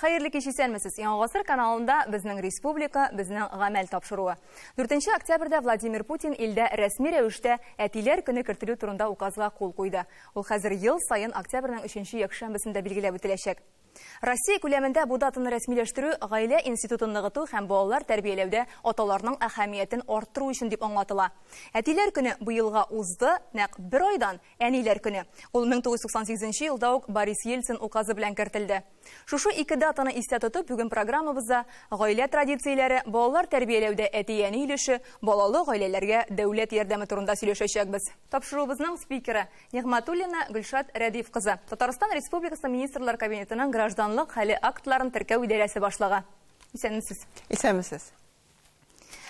Хәерле кич исәнмесез. Яңа гасыр каналында безнең республика, безнең гамәл тапшыруы. 4 октябрьдә Владимир Путин илдә рәсми рәвештә әтиләр көне кертелү турында указга кул куйды. Ул хәзер ел сайын октябрьнең 3-нче якшәмбесендә билгеләп үтеләчәк. Россия күләмендә бу датаны рәсмиләштерү гаилә институтын ныгыту һәм балалар тәрбияләүдә аталарның әһәмиятен арттыру өчен дип аңлатыла. Әтиләр көне бу елга узды, нәкъ 1 айдан әниләр көне. Ул 1998 елда ук Борис Ельцин указы белән кертелде. Шушы 2 датаны истә тотып, бүген программабызда гаилә традицияләре, балалар тәрбияләүдә әти-әни өлеше, балалы гаиләләргә дәүләт ярдәме турында сөйләшәчәкбез. Тапшыруыбызның спикеры Нигъматуллина Гөлшат Рәдиф кызы, Татарстан Республикасы Министрлар Кабинетының гражданлык хәле актларын теркәү идарәсе башлыгы. Исәнмесез. Исәнмесез.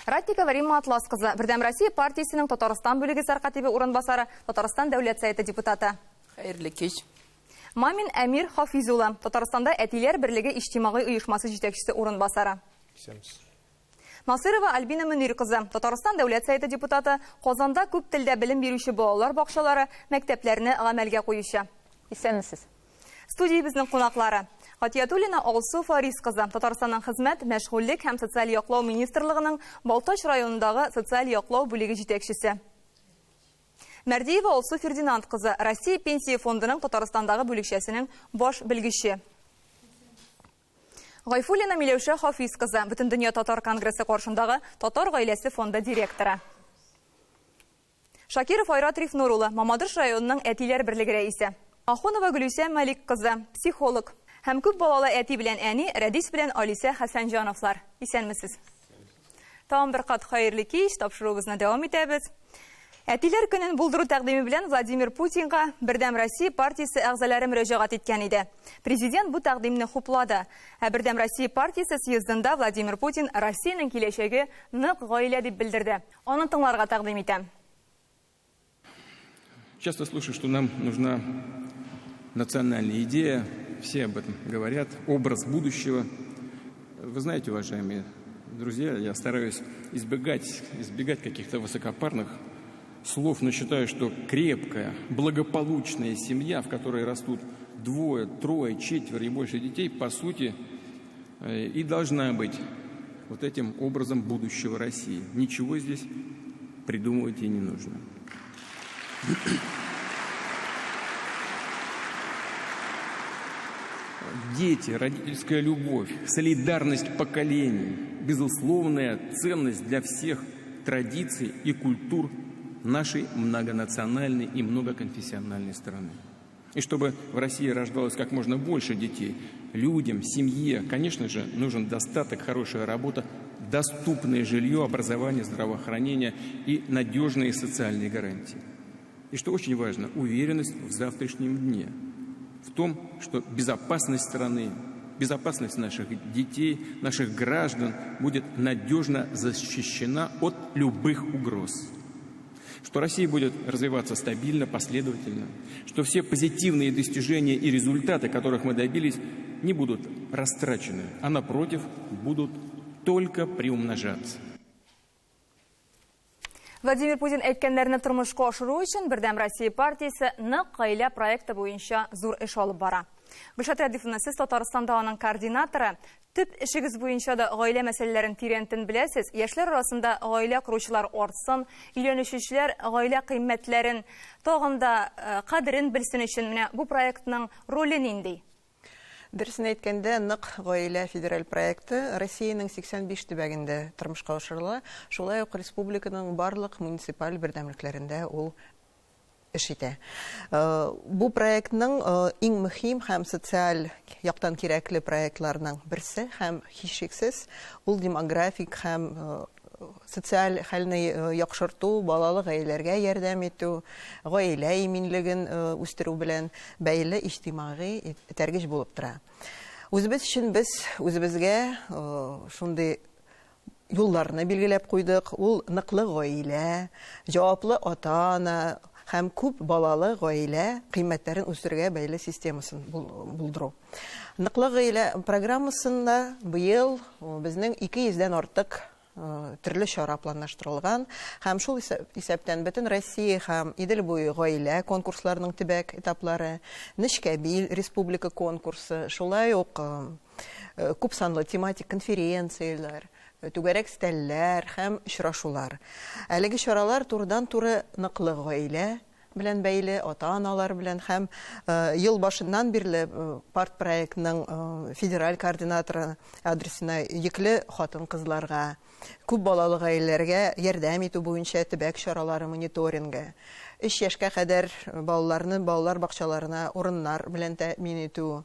Ратикова Римма Атлас кызы, Бердәм Россия партиясенең Татарстан бүлеге сәркатибе урынбасары, Татарстан дәүләт советы депутаты. Хәерле кич. Мамин Әмир Хафизулла, Татарстанда әтиләр берлеге иҗтимагый оешмасы җитәкчесе урынбасары. Исәнмесез. Насырова Альбина Мөнир кызы, Татарстан дәүләт советы депутаты, Казанда күп телдә белем бирүче балалар бакчалары, мәктәпләрне гамәлгә куючы. Исәнмесез. Студиябезнең кунаклары. Хатиятуллина Алсу Фарис кызы, Татарстанның хезмәт, мәшгульлек һәм социаль яклау министрлыгының Балтач районындагы социаль яклау бүлеге җитәкчесе. Мәрдиева Алсу Фердинанд кызы, Россия пенсия фондының Татарстандагы бүлекчәсенең баш белгече. Гайфуллина Миләүшә Хафиз кызы, Бөтендөнья татар конгрессы каршындагы Татар гаиләсе фонды директоры. Шакиров Айрат Рифнур улы, Мамадыш районының әтиләр берлеге рәисе. Ахунова Гөлүсә Мәлик кызы, психолог. Һәм күп балалы әти белән әни, Рәдис белән Алиса Хәсәнҗановлар. Исәнмесез. Тагын бер кат хәерле кич, тапшыруыбызны дәвам итәбез. Әтиләр көнен булдыру тәкъдиме белән Владимир Путинга Бердәм Россия партиясе әгъзалары мөрәҗәгать иткән иде. Президент бу тәкъдимне хуплады. Бердәм Россия партиясе съездында Владимир Путин Россиянең киләчәге нык гаилә дип белдерде. Аны тыңларга тәкъдим итәм. Часто слышу, что нам нужна национальная идея. Все об этом говорят. Образ будущего. Вы знаете, уважаемые друзья, я стараюсь избегать каких-то высокопарных слов, но считаю, что крепкая, благополучная семья, в которой растут 2, 3, 4 и больше детей, по сути, и должна быть вот этим образом будущего России. Ничего здесь придумывать и не нужно. Дети, родительская любовь, солидарность поколений, безусловная ценность для всех традиций и культур нашей многонациональной и многоконфессиональной страны. И чтобы в России рождалось как можно больше детей, людям, семье, конечно же, нужен достаток, хорошая работа, доступное жилье, образование, здравоохранение и надежные социальные гарантии. И что очень важно, уверенность в завтрашнем дне, в том, что безопасность страны, безопасность наших детей, наших граждан будет надежно защищена от любых угроз. Что Россия будет развиваться стабильно, последовательно, что все позитивные достижения и результаты, которых мы добились, не будут растрачены, а напротив, будут только приумножаться. Владимир Путин әйткәннәрне тормышка ашыру өчен Бердәм Россия партиясе нык гаилә проекты буенча зур эш алып бара. Гөлшат Рәдифовна, сез Татарстанда аның координаторы. Төп эшегез буенча да гаилә мәсьәләләрен тирәнтен беләсез. Яшьләр арасында гаилә құручылар артсын, өйләнүчеләр гаилә кыйммәтләрен, тагын да кадерен белсен өчен менә бу проектның роле нинди? Дөресен әйткәндә, нык гаилә федераль проекты Россиянең 85 төбәгендә тормышка ашырыла. Шулай ук республиканың барлык муниципаль бердәмлекләрендә ул эш итә. Бу проектның иң мөһим һәм социаль яктан кирәкле проектларның берсе һәм һичшиксез ул демографик һәм социаль хәлне яхшырту, балалы гаиләләргә ярдәм итү, гаилә иминлеген үстерү белән бәйле иҗтимагый тәргеш булып тора. Үзебез өчен без үзебезгә шундый юлларны билгеләп куйдык. Ул ныклы гаилә, җаваплы ата-ана һәм күп балалы гаилә кыйммәтләрен үстерергә бәйле системасын булдыру. Ныклы гаилә программасында быел безнең 200-дән артык төрле чара планлаштырылган. Һәм шул исәптән бөтен Россия һәм Идел буе гаилә конкурсларының төбәк этаплары, Нечкәбил республика конкурсы, шулай ук күп санлы тематик конференциялар, түгәрәк стәлләр һәм очрашулар. Әлеге чаралар турыдан-туры ныклы гаилә белән бәйле, ата-аналар белән һәм ел башыннан бирле парт проектның федераль координаторы адресына йөкле хатын-кызларга, күп балалы гаиләләргә ярдәм итү буенча төбәк чаралары мониторингы, 3 яшькә кадәр балаларны балалар бакчаларына урыннар белән тәэмин итү.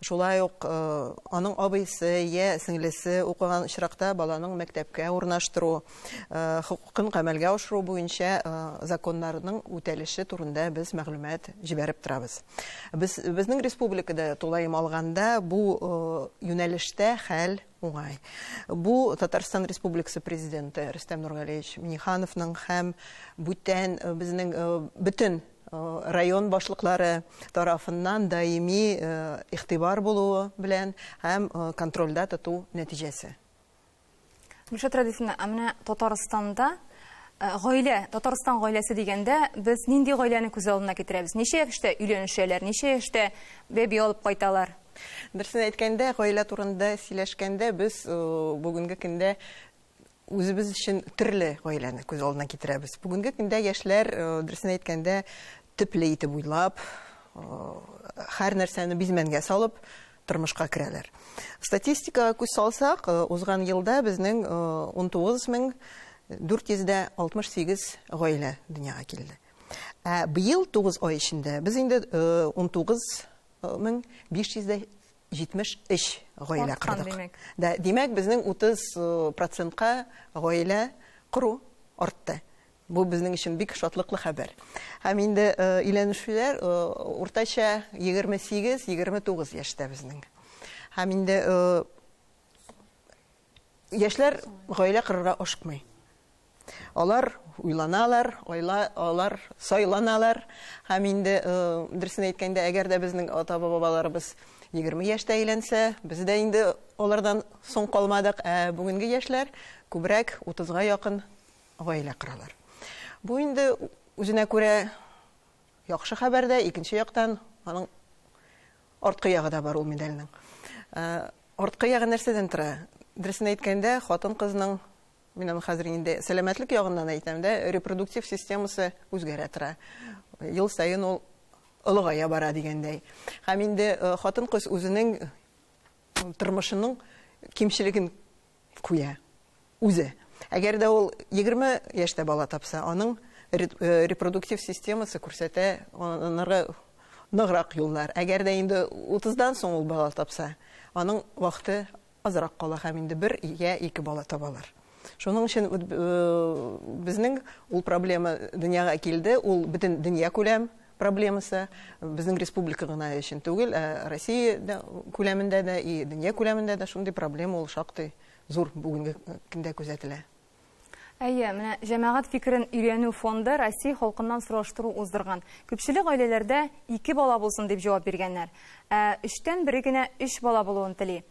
Шулай ук аның абыйсы я сеңлесе укыган очракта баланың мәктәпкә урнаштыру, хукукын гамәлгә ашыру буенча законнарның үтәлеше турында без мәгълүмат җибәреп торабыз. Безнең республикада тулайым алганда бу юнәлештә хәл уңай. Бу Татарстан Республикасы президенты Рөстәм Нургалиевич Миңнехановның һәм бүтән безнең бөтен район башлыклары тарафыннан даими игътибар булуы белән һәм контрольдә тоту нәтиҗәсе. Миша традициона менә Татарстанда Татарстан гаиләсе дигәндә без нинди гаиләне күз алдына китерәбез? Ничә яшьтә өйләнешәләр, ничә яшьтә бәби алып кайталар? Дөресен әйткәндә, гаилә турында сөйләшкәндә без бүгенге көндә үзебез өчен төрле гаиләне күз алдына китерәбез. Бүгенге көндә яшьләр дөресен әйткәндә төпле итеп уйлап, һәр нәрсәне бизмәнгә салып тормышка керәләр. Статистикага күз салсак, узган елда безнең 19468 гаилә дөньяга килде. Быел 9 ай эчендә без инде 19573 гаилә кырдык. Димәк, безнең 30%-ка гаилә кору артты. Бу безнең өчен бик шатлыклы хәбәр. Һәм инде өйләнүчеләр уртача 28-29 яшьтә безнең. Һәм инде яшьләр гаилә корырга ашыкмый. Алар уйланалар, алар сайланалар. Һәм инде дөресен әйткәндә, әгәр дә безнең ата-бабаларыбыз 20 яшьтә әйләнсә, без дә инде алардан соң калмадык. Бүгенге яшьләр күбрәк 30-га якын гаилә коралар. Бу инде үзенә күрә яхшы хәбәрдә, икенче яктан аның арткы ягы да бар ул медальның. Арткы ягы нәрсәдән тора? Дөресен әйткәндә, хатын-кызның, мин хәзер инде сәламәтлек ягыннан әйтәм дә, репродуктив системасы үзгәрә тора. Ел саен ул ылыгая бара дигәндәй. Һәм инде хатын-кыз үзенең тормышының кимчелеген куя үзе. Әгәр дә ул 20 яшьтә бала тапса, аның репродуктив системасы күрсәтә анырга ныграк юллар. Әгәр дә инде 30-дан соң ул бала тапса, аның вакыты азрак кала һәм инде 1 я 2 бала табалар. Шуның өчен безнең ул проблема дөньяга килде, ул бөтен дөнья күләм проблемасы, безнең республика гына өчен түгел, Россия күләмендә дә и дөнья күләмендә дә шундый проблема ул шактый зур бүгенге көндә күзәтелә. Әйе, менә җәмәгать фикерен өйрәнү фонды Россия халкыннан сораштыру уздырган. Күпчелек гаиләләрдә 2 бала булсын дип җавап биргәннәр. 3тән бире генә 3 бала булуын тели.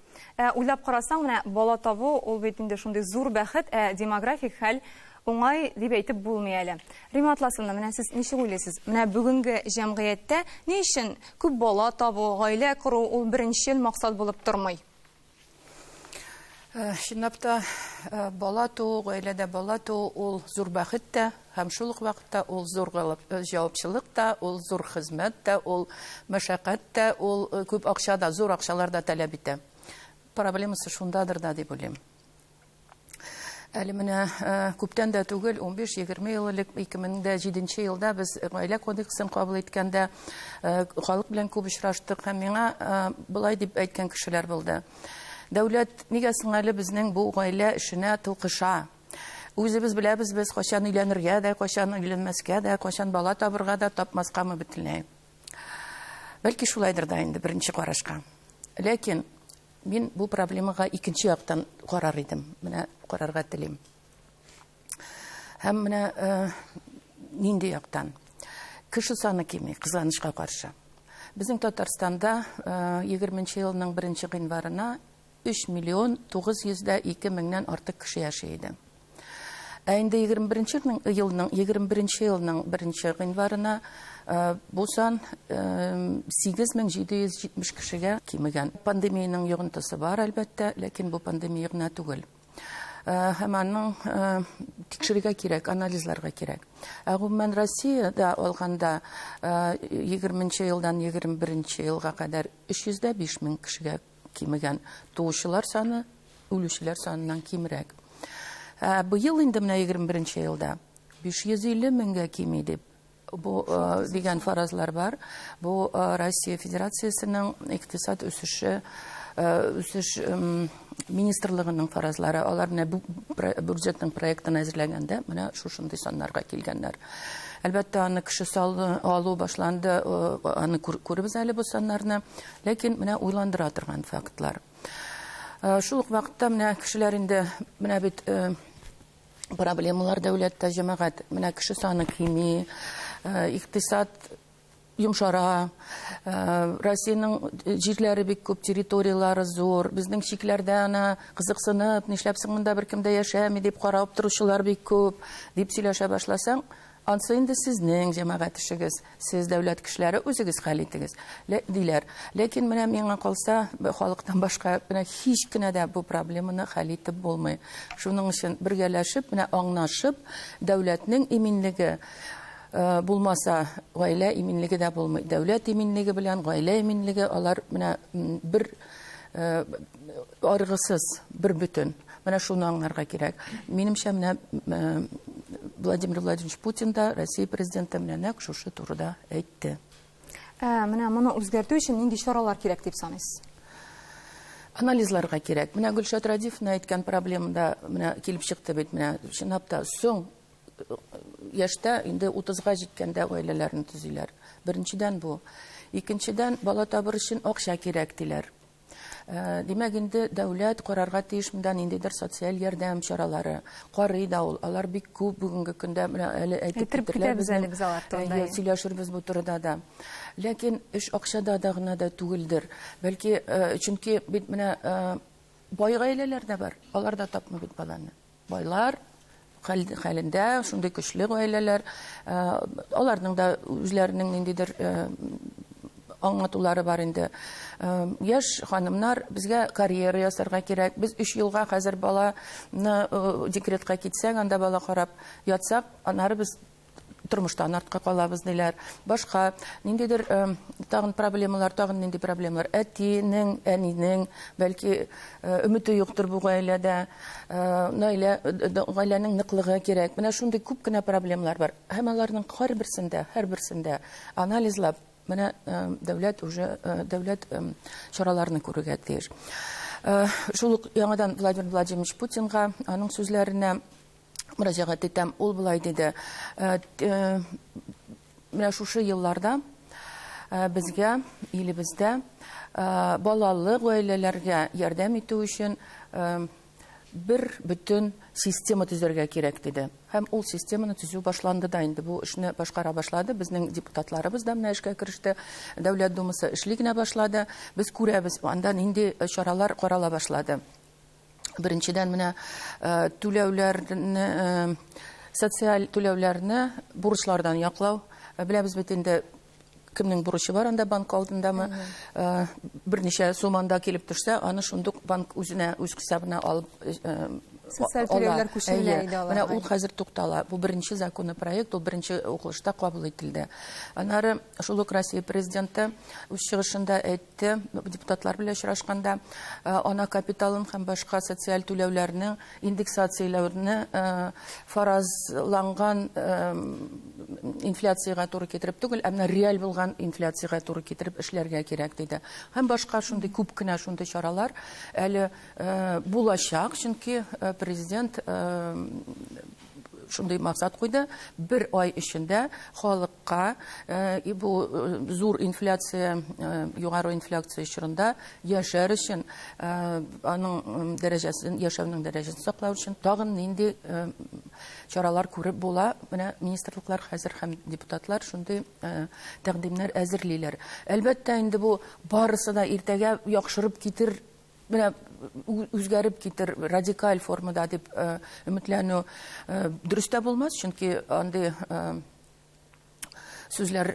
Уйлап карасаң, менә бала табу ул бит инде шундый зур бәхет, демографик хәл уңай дип әйтеп булмый әле. Рима Атласовна, менә сез ничек уйлыйсыз? Менә бүгенге җәмгыятьтә ни өчен күп бала табу, гаилә кору ул беренчел максат булып тормый? Чынлапта бала туу, гаиләдә бала туу ул зур бәхет тә, һәм шул ук вакытта ул зур җаваплылык та, ул зур хезмәт тә, ул мәшәкать тә, ул күп акча да, зур акчалар да таләп итә. Проблемасы шундадыр да дип уйлыйм. Әле менә күптән дә түгел, 15-20 ел элек 2007 елда без гаилә кодексын кабул иткәндә халык белән күп очраштык һәм миңа булай дип әйткән кешеләр булды. Дәүләт нигә соң әле безнең бу гаилә эшенә тылкыша? Үзебез беләбез, без кайчан өйләнергә дә, кайчан өйләнмәскә дә, кайчан бала табырга да, тапмаскамы бөтенләй. Бәлки шулайдыр да инде беренче карашка. Ләкин мин бу проблемага икенче яктан карар идем. Менә карарга телим. Һәм менә нинди яктан? Кеше саны кими, кызганычка каршы. Безнең Татарстанда 20 елның 1 гыйнварына 3 миллион 902 меңнән артык кеше яши иде. Инде 21 елның 1 гыйнварына бу сан 8770 кешегә кимегән. Пандемияның йогынтысы бар, әлбәттә, ләкин бу пандемия гына түгел. Һәм аның тикшерергә кирәк, анализларга кирәк. Гомумән Россиядә алганда 20 елдан 21 елга кадәр 305 мең кешегә кимегән. Туучылар саны үлүчеләр санынан кимрәк. Быел инде менә 21 елда 550 меңгә кими дип бу дигән фаразлар бар. Бу Россия Федерациясенең икътисад үсеше министрлыгының фаразлары. Алар менә бюджетның проектын әзерләгәндә менә шушындый саннарга килгәннәр. Әлбәттә, аны кеше алу башланды, аны күребез әле бу саннарны, ләкин менә уйландыра торган фактлар. Шул ук вакытта менә кешеләр инде менә бит проблемалар дәүләттә, җәмәгать, менә кеше саны кими, икътисад йомшара, Россиянең җирләре бик күп, территориялары зур, безнең чикләрдә ана кызыксынып, нишләп монда беркем дә яшәми дип карап торучылар бик күп, дип сөйләшә башласаң, ансы инде сезнең җәмәгать ишегез, сез дәүләт кешеләре үзегез хәл итегез, диләр. Ләкин менә миңа калса, халыктан башка менә һич кенә дә бу проблеманы хәл итеп булмый. Шуның өчен бергәләшеп, менә аңлашып, дәүләтнең иминлеге булмаса, гаилә иминлеге дә булмый. Дәүләт иминлеге белән гаилә иминлеге алар менә бер аргысыз, бер бүтән. Менә шуны аңларга кирәк. Минемчә, менә Владимир Владимирович Путин да, Россия президенты менә нәкъ шушы турыда әйтте. Менә моны үзгәртү өчен нинди чаралар кирәк дип саныйсыз? Анализларга кирәк. Менә Гөлшат Радифовна әйткән проблемада менә килеп чыкты бит, менә чынлап та соң яшьтә инде 30-га җиткәндә гаиләләрне төзиләр. Беренчедән бу. Икенчедән, бала табыр өчен акча кирәк диләр. Димәк, инде дәүләт карарга тиеш монда ниндидер социаль ярдәм чаралары. Карый да ул. Алар бик күп бүгенге көндә менә әле әйтеп китәбез әле без алар турында. Сөйләшербез бу турыда да. Ләкин эш акчада да гына да түгелдер. Бәлки чөнки бит менә бай гаиләләр дә бар. Алар да тапмый бит баланы. Байлар хәлендә шундый көчле гаиләләр, аларның да үзләренең ниндидер аңлатулары бар инде. Яшь ханымнар, безгә карьера ясарга кирәк. Без 3 елга хәзер баланы декретка китсәң, анда бала карап ятсак, аннары без тормыштан артка калабыз диләр. Башка ниндидер тагын проблемалар, тагын нинди проблемалар. Әтинең, әнинең, бәлки өмете юктыр бу гаиләдә, гаиләнең ныклыгы кирәк. Менә шундый күп кенә проблемалар бар. Һәм аларның һәрберсендә анализлап, менә дәүләт чараларны күрергә тиеш. Шул ук яңадан Владимир Владимирович Путинга, аның сүзләренә мөрәҗәгать итәм, ул булай диде. Менә шушы елларда безгә, илебездә балалы гаиләләргә ярдәм итү өчен бер бүтән система төзергә кирәк диде. Һәм ул системаны төзү башланды да инде. Бу эшне башкара башлады. Безнең депутатларыбыз да менә эшкә кереште. Дәүләт думасы эшли генә башлады. Без күрәбез, анда нинди чаралар карала башлады. Беренчедән менә түләүләрне, социаль түләүләрне бурычлардан яклау. Беләбез бит инде кемнең бурычы бар анда банк алдындамы, берничә сумманда килеп төшсә, аны шундук банк үзенә, үз хисабына алып социаль түләүләр күчерелә иде алар. Менә ул хәзер туктала. Бу беренче законопроект, ул беренче укылышта кабул ителде. Аннары шул ук Россия президенты үз чыгышында әйтте, депутатлар белән очрашканда, ана капиталын һәм башка социаль түләүләрне индексацияләүне фаразланган инфляциягә туры китереп түгел, әмма реаль булган инфляциягә туры китереп эшләргә кирәк диде. Һәм башка шундый күп кенә шундый чаралар әле булачак, чөнки президент шундый максат куйды. Бер ай эчендә халыкка бу зур инфляция, югары инфляция чорында яшәр өчен, аның дәрәҗәсен, яшәүнең дәрәҗәсен саклау өчен тагын нинди чаралар күреп була. Менә министрлыклар хәзер һәм депутатлар шундый тәкъдимнәр әзерлиләр. Әлбәттә, инде бу барысы да иртәгә яхшырып китер менә үзгәреп китер радикаль формада дип өметләнү дөрес тә булмас, чөнки андый сүзләр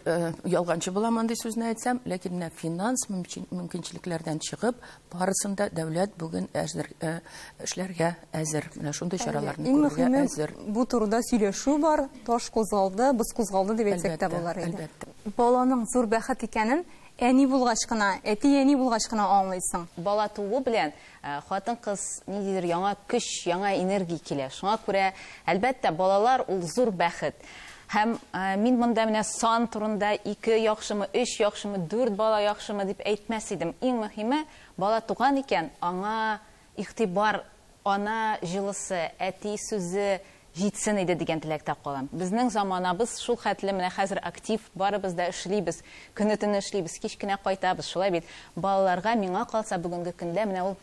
ялганчы була андый сүзне әйтсәм, ләкин менә финанс мөмкинчелекләрдән чыгып, барысында дәүләт бүген эшләргә әзер. Менә шундый чараларны күрергә әзер. Бу турыда сөйләшү бар, таш кузгалды, боз кузгалды дип әйтсәк тә булар иде. Баланың зур бәхет икәнен әни булгач кына, әти әни булгач кына аңлыйсың. Бала туу белән хатын-кыз ниндидер яңа көч, яңа энергия килә. Шуңа күрә, әлбәттә, балалар ул зур бәхет. Һәм мин монда менә сан турында 2 яхшымы, 3 яхшымы, 4 бала яхшымы дип әйтмәс идем. Иң мөһиме, бала туган икән, аңа игътибар, ана җылысы, әти сүзе җитсен иде дигән теләктә калам. Безнең заманабыз шул хәтле менә хәзер актив, барыбыз да эшлибез, көне-төне эшлибез, кич кенә кайтабыз. Шулай бит, балаларга миңа калса бүгенге көндә менә ул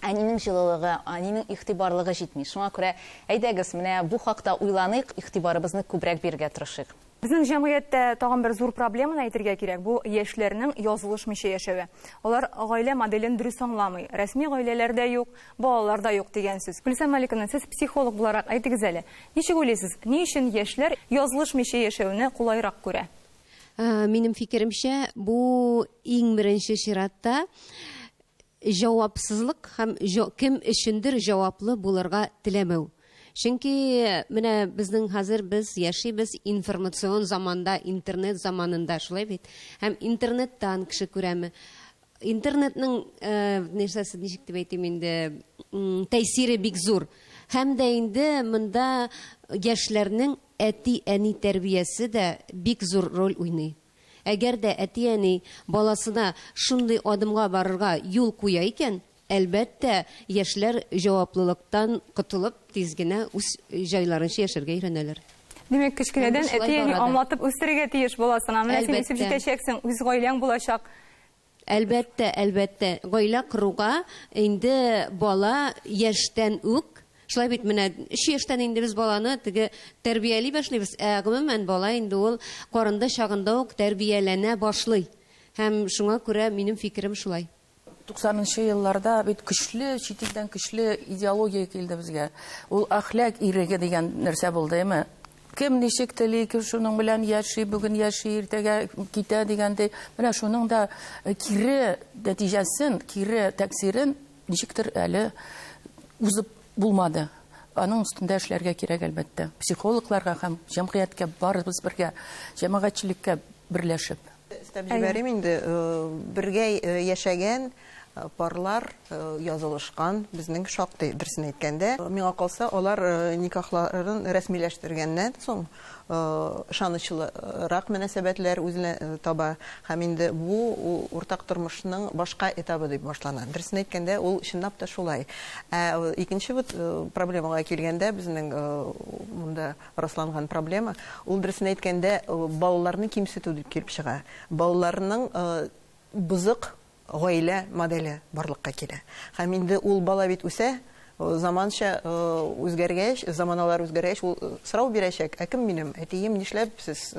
әнинең җылылыгы, әнинең игътибарлыгы җитми. Шуңа күрә әйдәгез, менә бу хакта уйланыйк, игътибарыбызны күбрәк бирергә тырышыйк. Безнең җәмгыятьтә тагын бер зур проблеманы әйтергә кирәк. Бу яшьләрнең язылышмыйча яшәве. Алар гаилә моделен дөрес аңламый. Рәсми гаиләләрдә юк, балаларда юк дигән сүз. Гөлсәм Маликовна, сез психолог буларак әйтегез әле. Ничек уйлыйсыз, ни өчен яшьләр язылышмыйча яшәүне кулайрак күрә? Минем фикеремчә, бу иң беренче чиратта җавапсызлык һәм кем өчендер җаваплы булырга теләмәү. Чөнки менә безнең хәзер без яшибез информацион заманда, интернет заманында, шулай бит. Һәм интернеттан кеше күрәме. Интернетның ничек дип әйтим инде, тәэсире бик зур. Һәм дә инде монда яшьләрнең әти-әни тәрбиясе дә бик зур роль уйный. Әгәр дә әти-әни баласына шундый адымга барырга юл куя икән, әлбәттә, яшьләр җаваплылыктан котылып, тиз генә үз җайларынча яшәргә өйрәнәләр. Димәк, кечкенәдән әти-әни аңлатып үстерергә тиеш баласына. Менә син үсеп җитәчәксең, үз гаиләң булачак. Әлбәттә, гаилә коруга инде бала яшьтән үк, шулай бит, менә 3 яшьтән инде без баланы теге тәрбияли башлыйбыз. Гомумән бала инде ул карында чагында ук тәрбияләнә башлый. Һәм шуңа күрә минем фикерем шулай. 90-нчы елларда бит көчле, читилдән көчле идеология килде безгә. Ул әхлак иреге дигән нәрсә булды, әйме? Кем ничек тели, кем шуның белән яши, бүген яши, иртәгә китә дигәндәй, менә шуның да кире нәтиҗәсен, кире тәэсирен ничектер әле узып булмады. Аның өстендә эшләргә кирәк, әлбәттә. Психологларга һәм җәмгыятькә барыбыз бергә, җәмәгатьчелеккә берләшеп. Стәп җибәрим инде, бергә яшәгән парлар язылышкан, безнең шактый дөресен әйткәндә. Миңа калса, алар никахларын рәсмиләштергәннән соң ышанычлырак мөнәсәбәтләр үзенә таба. Һәм инде бу уртак тормышның башка этабы дип башлана. Дөресен әйткәндә, ул чынлап та шулай. Икенче проблемага килгәндә, безнең монда расланган проблема, ул дөресен әйткәндә балаларны кимсетү дип килеп чыга. Балаларның бузык гаилә моделе барлыкка килә. Һәм инде ул бала бит үсә, заманча үзгәргәч, заманалар үзгәргәч, ул сорау бирәчәк: "Кем минем әтием, нишләп сез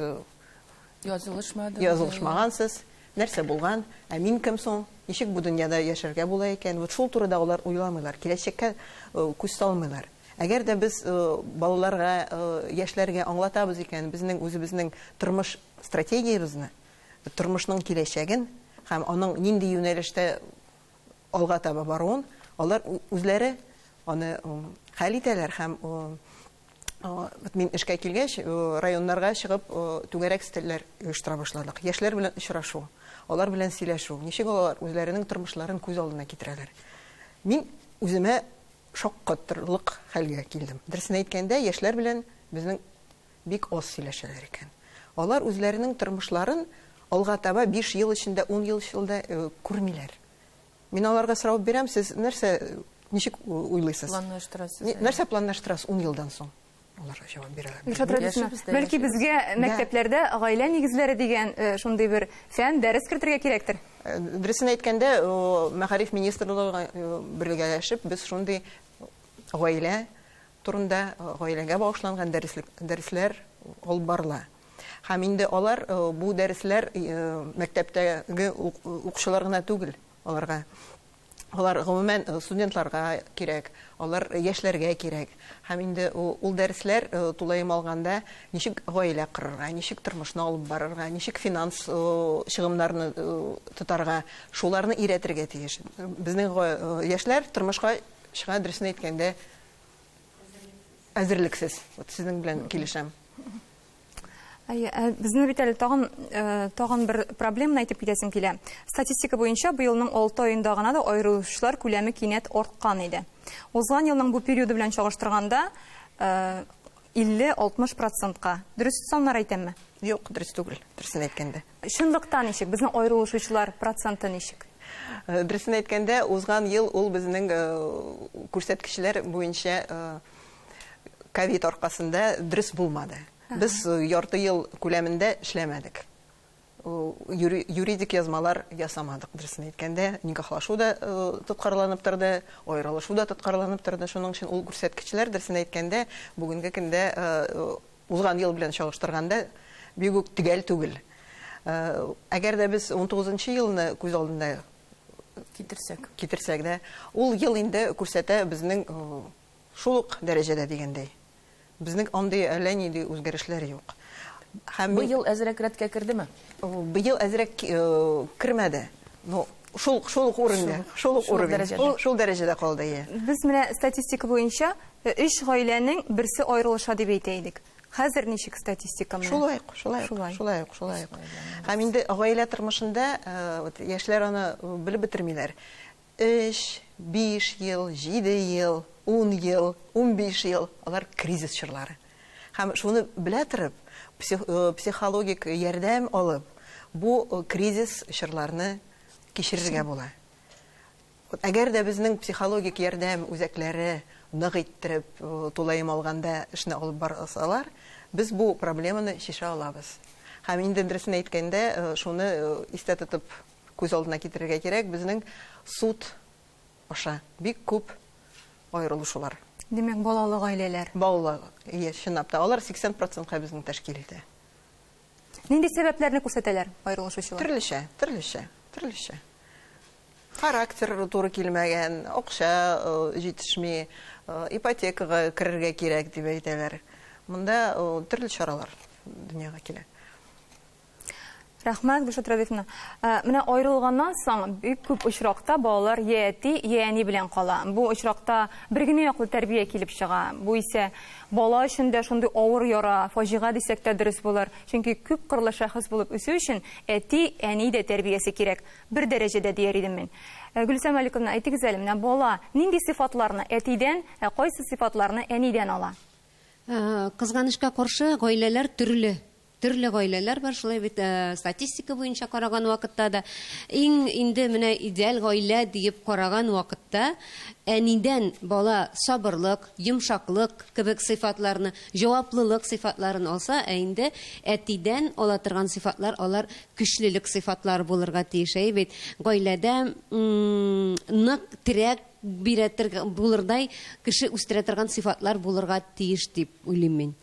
язылышмагансыз? Нәрсә булган? Мин кем соң? Ничек бу дөньяда яшәргә була икән?" Вот шул турыда алар уйламыйлар, киләчәккә күз салмыйлар. Әгәр дә без балаларга, яшьләргә аңлатабыз икән безнең үзебезнең тормыш стратегиябызны, тормышның киләчәген һәм аның нинди юнәлештә алга таба баруын, алар үзләре аны хәл итәләр. Һәм мин эшкә килгәч, районнарга чыгып, түгәрәк стельләр оештыра башладык. Яшьләр белән очрашу, алар белән сөйләшү, ничек алар үзләренең тормышларын күз алдына китерәләр. Мин үземә шаккатырлык хәлгә килдем. Дөресен әйткәндә, яшьләр белән безнең бик аз сөйләшәләр икән. Алар үзләренең тормышларын алга таба 5 ел эчендә, 10 ел эчендә күрмиләр. Мин аларга сорау бирәм: "Сез нәрсә, ничек уйлыйсыз? Нәрсә планлаштырасыз 10 елдан соң?" Алар җавап бирәләр. Бәлки безгә мәктәпләрдә гаилә нигезләре дигән шундый бер фән дәрес кертергә кирәктер. Дөресен әйткәндә, Мәгариф министрлыгы бергәләшеп, без шундый гаилә турында, гаиләгә багышланган дәресләр алып барыла. Һәм инде алар бу дәресләр мәктәптәге укучылар гына түгел, аларга Алар гомумән студентларга кирәк, алар яшьләргә кирәк. Һәм инде ул дәресләр тулаем алганда ничек гаилә корырга, ничек тормышны алып барырга, ничек финанс чыгымнарны тотарга, шуларны өйрәтергә тиеш. Безнең яшьләр тормышка чыга, дөресен әйткәндә, әзерлексез. Вот сезнең белән килешәм. Безне бит әле тагын бер проблеманы әйтеп китәсем килә. Статистика буенча быелның 6 аенда гына да аерылышлар күләме кинәт арткан иде. Узган елның бу периоды белән чагыштырганда 50-60%-ка. Дөрес саннар әйтәмме? Юк, дөрес түгел, дөресен әйткәндә. Чынлыкта ничек? Безнең аерылышучылар проценты ничек? Дөресен әйткәндә, узган ел ул безнең күрсәткечләр буенча ковид аркасында дөрес булмады. Без ярты ел күләмендә эшләмәдек. Юридик язмалар ясамадык, дөресен әйткәндә, никахлашу да тоткарланып торды, аерылышу да тоткарланып торды. Шуның өчен ул күрсәткечләр, дөресен әйткәндә, бүгенге көндә узган ел белән чагыштырганда бик үк төгәл түгел. Әгәр дә без 19 елны күз алдында китерсәк дә, ул ел инде күрсәтә безнең шул ук дәрәҗәдә дигәндәй. Безнең андый әллә нинди үзгәрешләр юк. Бу ел әзрәк рәткә кердеме? Быел әзрәк кермәде. Ну, шул урында, шул дәрәҗәдә калды. Без менә статистика буенча 3 гаиләнең берсе аерылыша дип әйтә идек. Хәзер ничек статистика менә? Шулай. Һәм инде гаилә тормышында яшьләр аны белеп бетермиләр. 3, 5 ел, 7 ел, 10 ел, 15 ел, алар кризис чорлары. Һәм шуны белә торып, психологик ярдәм алып, бу кризис чорларны кичерергә була. Әгәр дә безнең психологик ярдәм үзәкләре нык иттереп тулаем алганда эшне алып барсалар, без бу проблеманы чишә алабыз. Һәм инде дөресен әйткәндә, шуны истә тотып күз алдына китерергә кирәк, безнең суд аша бик күп аерылышулар. Демәк, балалы гаиләләр. Балалы, чынлап та, алар 80%-ка безнең тәшкил итә. Нинди сәбәпләрне күрсәтәләр аерылышучылар? Төрлечә. Характер туры килмәгән, акча җитешми, ипотекага керергә кирәк дип әйтәләр. Монда төрле чаралар дөньяга килә. Рәхмәт, Гөлшат Рәдифовна. Менә аерылганнан соң бик күп очракта балалар яти, яни белән кала. Бу очракта бер генә яклы тәрбия килеп чыга. Бу исә бала өчен дә шундый авыр яра, фаҗига дисәк тә дөрес булыр. Чөнки күп кырлы шәхес булып үсү өчен әти, әни дә тәрбиясе кирәк. Бер дәрәҗәдә дияр идем мин. Гөлсәм Аликовна, әйтегез әле, менә бала нинди сыйфатларны әтидән, кайсы сыйфатларны әнидән ала? Кызганычка каршы гаиләләр төрле гаиләләр бар, шулай бит статистика буенча караган вакытта да инде менә идеал гаилә дип караган вакытта әнидән бала сабырлык, йомшаклык кебек сыйфатларны, җаваплылык сыйфатларын алса, инде әтидән ала торган сыйфатлар алар көчлелек сыйфатлар булырга тиеш. Бит гаиләдә нык терәк бирәтер булырдай кеше үстерә торган сыйфатлар булырга тиеш дип уйлыйм мин.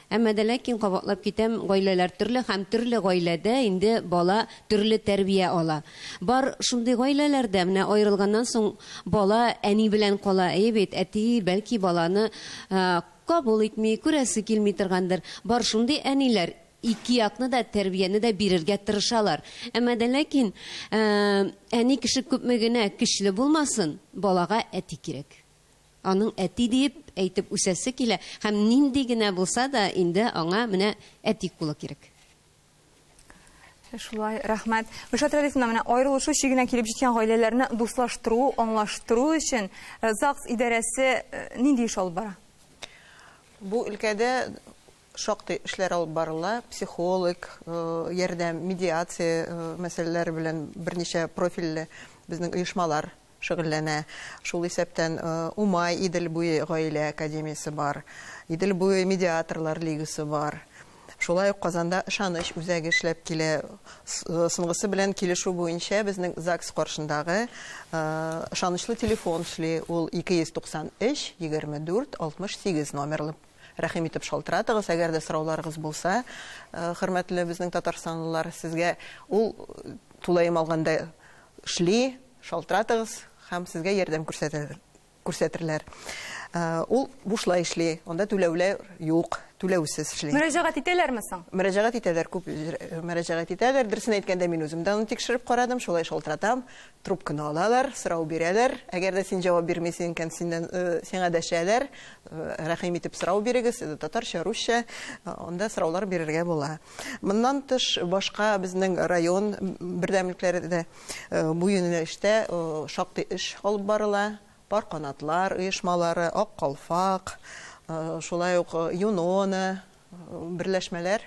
Әмма дә ләкин кабатлап китәм, гаиләләр төрле һәм төрле гаиләдә инде бала төрле тәрбия ала. Бар шундый гаиләләрдә менә аерылганнан соң бала әни белән кала. Бит әти бәлки баланы кабул итми, күрәсе килми торгандыр. Бар шундый әниләр ике якны да тәрбияне дә бирергә тырышалар. Әмма дә ләкин әни кеше күпме генә көчле булмасын, балага әти кирәк. Аның әти дип әйтеп үсәсе килә, һәм нинди генә булса да инде аңа менә әти кулы кирәк. Шулай, рәхмәт. Гөлшат Рәдифовна, менә аерылышу чигенә килеп җиткән гаиләләрне дуслаштыру, аңлаштыру өчен ЗАГС идарәсе нинди эш алып бара? Бу өлкәдә шактый эшләр алып барыла, психолог, ярдәм, медиация мәсьәләләре белән берничә профильле безнең оешмалар шөгыльләнә. Шул исәптән Умай Идел буе гаилә академиясе бар, Идел буе медиаторлар лигасы бар. Шулай ук Казанда ышаныч үзәге эшләп килә. Соңгысы белән килешү буенча безнең ЗАГС каршындагы ышанычлы телефон эшли, ул 293 24 68 номерлы. Рәхим итеп шалтыратыгыз, әгәр дә сорауларыгыз булса, хөрмәтле безнең татарстанлылар, сезгә ул тулаем алганда эшли, шалтыратыгыз, һәм сезгә ярдәм күрсәтерләр. Ул бушлай эшли, анда түләүләр юк, түләүсез эшли. Мөрәҗәгать итәләрме соң? Мөрәҗәгать итәләр, күп мөрәҗәгать итәләр. Дөресен әйткәндә, мин үзем дә аны тикшереп карадым, шулай шалтыратам. Трубканы алалар, сорау бирәләр. Әгәр дә син җавап бирмисең икән, сиңа дәшәләр. Рәхим итеп сорау бирегез, татарча, русча, анда сораулар бирергә була. Моннан тыш башка безнең район бердәмлекләрендә бу юнәлештә шактый эш алып барыла. Пар канатлар оешмалары, Ак Калфак, шулай ук Юнона, берләшмәләр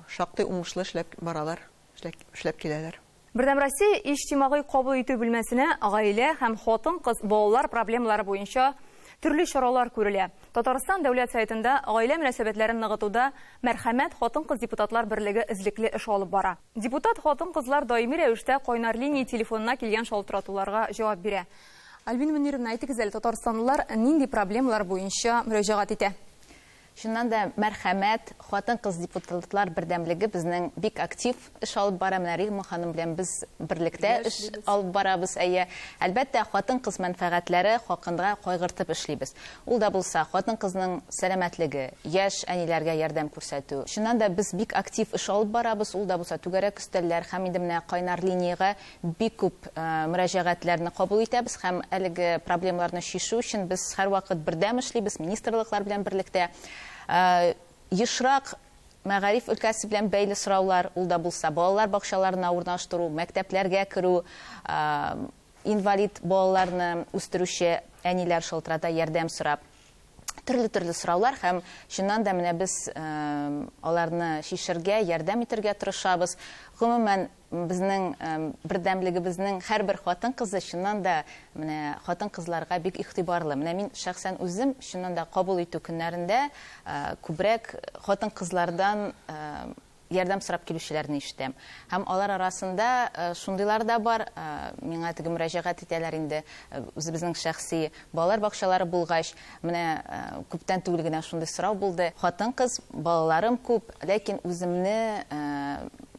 шактый уңышлы эшләп баралар, эшләп киләләр. Бердәм Россия иҗтимагый кабул итү бүлмәсенә гаилә һәм хатын-кыз балалар проблемалары буенча төрле чаралар күрелә. Татарстан дәүләт сайтында гаилә мөнәсәбәтләрен ныгытуда мәрхәмәт хатын-кыз депутатлар берлеге эзлекле эш алып бара. Депутат хатын-кызлар даими рәвештә кайнар линия телефонына килгән шалтыратуларга җавап бирә. Альбина Мөнировна, әйтегез әле, татарстанлылар нинди проблемалар буенча мөрәҗәгать итә? Шуннан да мәрхәмәт хатын-кыз депутатлар бердәмлеге безнең бик актив эш алып бара. Менә Рима ханым белән без берлектә эш алып барабыз. Әлбәттә, хатын-кыз мәнфәгатьләре хакында кайгыртып эшлибез. Ул да булса хатын-кызның сәламәтлеге, яшь әниләргә ярдәм күрсәтү. Шуннан да без бик актив эш алып барабыз. Ул да булса түгәрәк өстәлләр һәм инде менә кайнар линияга бик күп мөрәҗәгатьләрне кабул итәбез һәм әлеге проблемаларны шишу өчен без һәрвакыт бердәм эшлибез министрлыклар белән берлектә. Ешрак мәгариф өлкәсе белән бәйле сораулар, ул да булса балалар бакчаларына урнаштыру, мәктәпләргә керү, инвалид балаларны үстерүче әниләр шылтырата ярдәм сорап, төрле сораулар һәм шуннан да менә без аларны шишергә, ярдәм итәргә тырышабыз. Гомумән безнең бердәмлегебезнең һәрбер хатын-кызы шуннан да менә хатын-кызларга бик игътибарлы. Менә мин шәхсән үзем шуннан да кабул итү көннәрендә күбрәк хатын-кызлардан ярдәм сорап килүчеләрне ишетәм. Һәм алар арасында шундыйлар да бар. Миңа теге мөрәҗәгать итәләр инде үзебезнең шәхси балалар бакчалары булгач, менә күптән түгел генә шундый сорау булды. Хатын-кыз, балаларым күп, ләкин үземне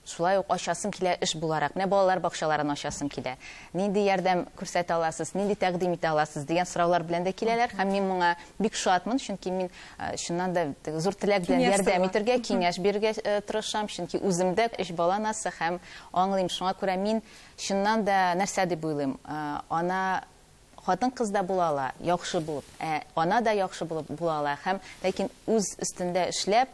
шулай ук ачасым килә эш буларак. Менә балалар бакчаларын ачасым килә. Нинди ярдәм күрсәтә аласыз, нинди тәкъдим итә аласыз дигән сораулар белән дә киләләр. Һәм мин моңа бик шатмын, чөнки мин шуннан да зур теләк белән ярдәм итәргә, киңәш бирергә тырышам, чөнки үземдә эш баланасы һәм аңлыйм. Шуңа күрә мин шуннан да нәрсә дип уйлыйм. Ана хатын-кыз да була ала, яхшы булып, ана да яхшы булып була ала. Һәм ләкин үз өстендә эшләп,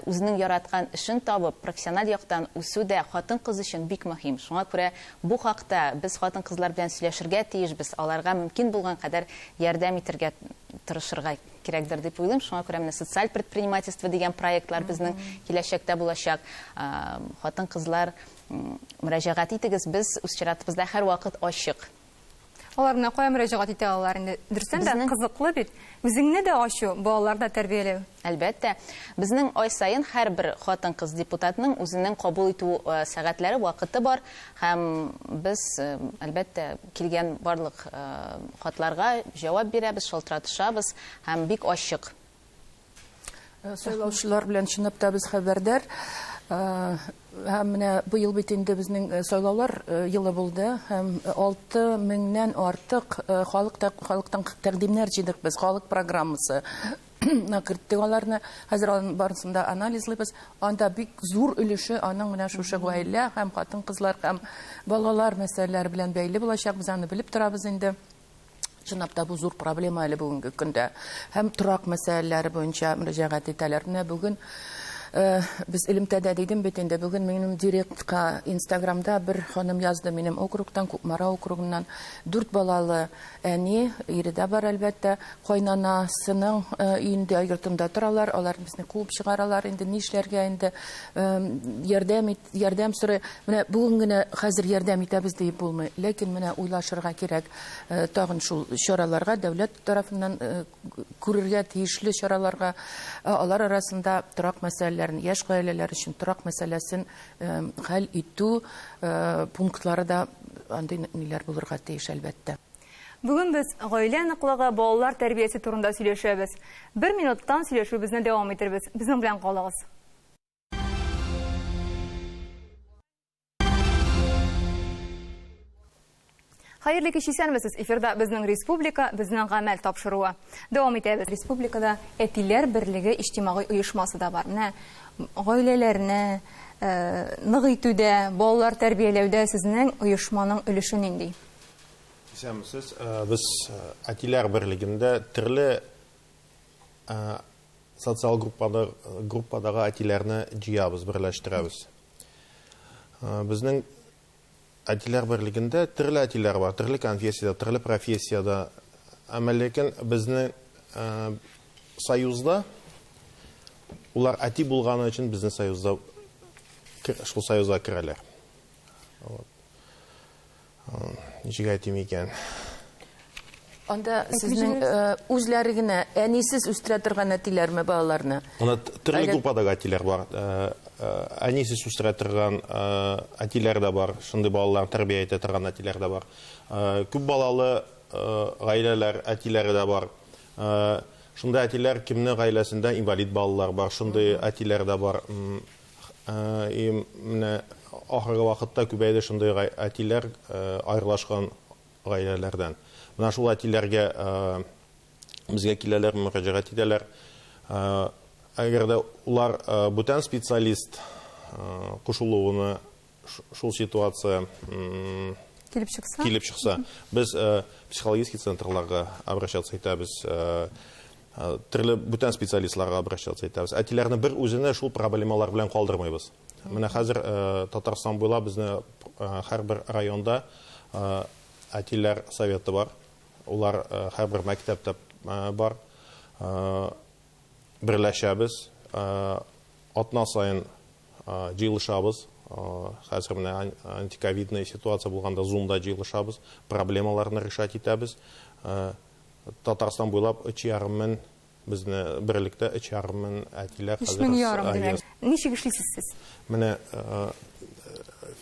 үзенең яраткан эшен табып, профессиональ яктан үсү дә хатын-кыз өчен бик мөһим. Шуңа күрә бу хакта без хатын-кызлар белән сөйләшергә тиешбез, аларга мөмкин булган кадәр ярдәм итәргә тырышырга кирәкдер дип уйлыйм. Шуңа күрә менә социаль предпринимательство дигән проектлар безнең киләчәктә булачак. Хатын-кызлар мөрәҗәгать итегез, без үз чиратыбызда һәрвакыт ачык. Алар менә кая мөрәҗәгать итә алар инде? Дөресен дә кызыклы бит. Үзеңне дә ачу, балаларны тәрбияләү. Әлбәттә, безнең ай сайын һәрбер хатын-кыз депутатның үзенең кабул итү сәгатьләре, вакыты бар һәм без әлбәттә килгән барлык хатларга җавап бирәбез, шалтыратышабыз һәм бик ачык. Сайлаучылар белән чынлап та без хәбәрдар. Һәм менә бу ел бит инде безнең сайлаулар елы булды һәм 6000-нән артык халыктан тәкъдимнәр җыйдык без, халык программасы. Кирттек аларны хәзер барысында анализлыйбыз. Анда бик зур өлеше аның менә шушы гаилә һәм хатын-кызлар һәм балалар мәсьәләләре белән бәйле булачак. Без аны белеп торабыз инде. Чынлап та бу зур проблема әле бүгенге көндә. Һәм торак мәсьәләләре буенча мөрәҗәгать итәләр. Менә бүген без элемтәдә дидем бит инде, бүген минем директка Инстаграмда бер ханым язды, минем округтан, Кукмара округыннан 4 балалы әни, иредә бар әлбәттә, кайнанасының өендә йортында торалар, алар безне куып чыгаралар, инде нишләргә инде ярдәм сорый. Менә бүген генә хәзер ярдәм итәбез дип булмый, ләкин менә уйлашырга кирәк, тагын шул чараларга дәүләт тарафыннан күрергә тиешле чараларга, алар арасында торак мәсьәләләр, яшь гаиләләр өчен торак мәсьәләсен хәл итү пунктлары да андый ниләр булырга тиеш әлбәттә. Бүген без гаилә ныклыгы, балалар тәрбиясе турында сөйләшәбез. 1 минуттан сөйләшүебезне дәвам итәрбез. Безнең белән калыгыз. Хәерле кич исәнмесез. Эфирда безнең республика, безнең гамәл тапшыруы. Дәвам итәбез. Республикада Әтиләр берлеге иҗтимагый оешмасы да бар. Менә гаиләләрне нык итүдә, балалар тәрбияләүдә сезнең оешманың өлеше нинди? Исәнмесез. Без Әтиләр берлегендә төрле социаль группадагы әтиләрне җыябыз, берләштерәбез. Безнең Әтиләр берлегендә төрле әтиләр бар, төрле конфессияда, төрле профессияда. Ләкин безнең союзда улар әти булганы өчен безнең союзда шул союзга керәләр. Ничек әйтим икән? Анда сезнең үзләре генә әнисез үстерә торган әтиләрме балаларны? Анда төрле группадагы әтиләр бар. Әнисез үстерә торган әтиләр дә бар, шундый балаларны тәрбия итә торган әтиләр дә бар. Күп балалы гаиләләр әтиләре дә бар. Шундай әтиләр кемнең гаиләсендә инвалид балалар бар, шундый әтиләр дә бар. Менә ахыргы вакытта күбәйде шундый әтиләр аерылышкан гаиләләрдән. Менә шул әтиләргә безгә киләләр, мөрәҗәгать итәләр. Әгәр дә улар бүтән специалист кушылуына шул ситуация килеп чыкса, без психологический центрларга обращаться итәбез, төрле бүтән специалистларга обращаться итәбез. Әтиләрне бер үзенә шул проблемалар белән калдырмыйбыз. Менә хәзер Татарстан буйлап безне һәрбер районда әтиләр советы бар. Улар һәрбер мәктәптә бар. Берләшәбез, атна сайын җыелышабыз. Хәзер менә антиковидная ситуация булганда Zoom-да җыелышабыз, проблемаларны решать итәбез. Татарстан буйлап 3,5 мең безне берлектә 3,5 мең әтиләр хәзер. Ничек эшлисез сез? Менә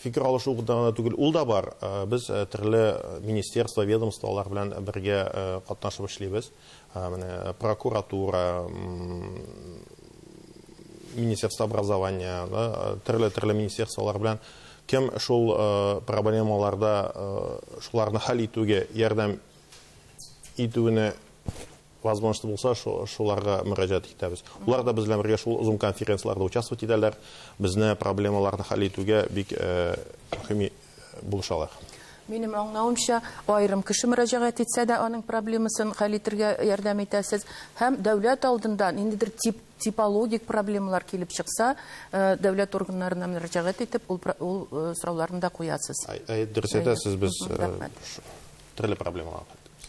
фикер алышу гына түгел, ул да бар. Без төрле министерство, ведомстволар белән бергә катнашып эшлибез. Менә прокуратура, министерство образования, төрле министерстволар белән кем шул проблемаларда шуларны хәл итүгә ярдәм итүне возможность булса, шуларга мөрәҗәгать итәбез. Улар да безләр бергә шул Zoom конференцияларда участвовать итәләр. Безне проблемаларны хәл итүгә бик мөһим булышалар. Минем аңлавымча, аерым кеше мөрәҗәгать итсә дә аның проблемасын хәл итәргә ярдәм итәсез. Һәм дәүләт алдында ниндидер типологик проблемалар килеп чыкса, дәүләт органнарына мөрәҗәгать итеп, ул сорауларны да куясыз. Дөрес әйтәсез, без төрле проблемалар.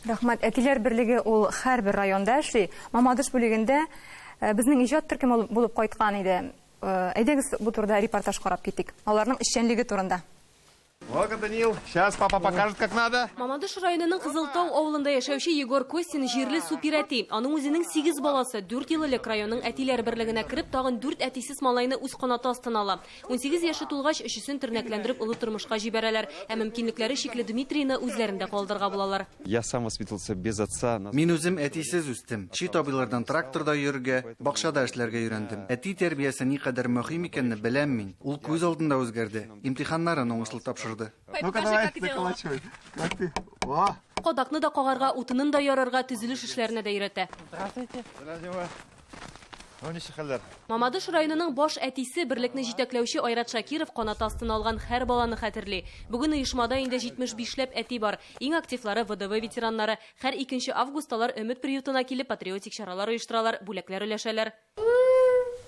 Рәхмәт. Әтиләр берлеге ул һәрбер районда эшли. Мамадыш бүлегендә безнең иҗат төркеме булып кайткан иде. Әйдәгез бу турыда репортаж карап китик. Аларның эшчәнлеге турында. Вот, Данил, сейчас папа покажет, как надо. Мамадыш районының Кызылтау авылында яшәүче Егор Костин җирле супирәти. Аның үзенең 8 баласы 4 ел элек районның әтиләр берлегенә кереп, тагын 4 әтисез малайны үз канаты астына ала. 18 яше тулгач, өчесен тернәкләндереп олы тормышка җибәрәләр. Ә мөмкинлекләре шикле Дмитрийны үзләрендә калдырга булалар. Я сам воспитывался без отца. Мин үзем әтисез үстем. Чит абыйлардан тракторда йөрергә, бакчада эшләргә өйрәндем. Әти тәрбиясе никадәр мөһим икәнне беләм мин. Ул күз алдында үзгәрде. Имтиханнарын уңышлы тапшырды. Ну-ка, давай, заколачивай. Как ты? О! Кадакны да кагарга, утынын да ярарга, төзелеш эшләренә дә өйрәтә. Здравствуйте. Здравствуйте. Мамадыш районының баш әтисе берлекне җитәкләүче Айрат Шакиров канат астына алган һәр баланы хәтерли. Бүген оешмада инде 75ләп әти бар. Иң активлары ВДВ ветераннары. Һәр 2 августалар Өмет приютына килеп патриотик чаралар оештыралар, бүләкләр өләшәләр.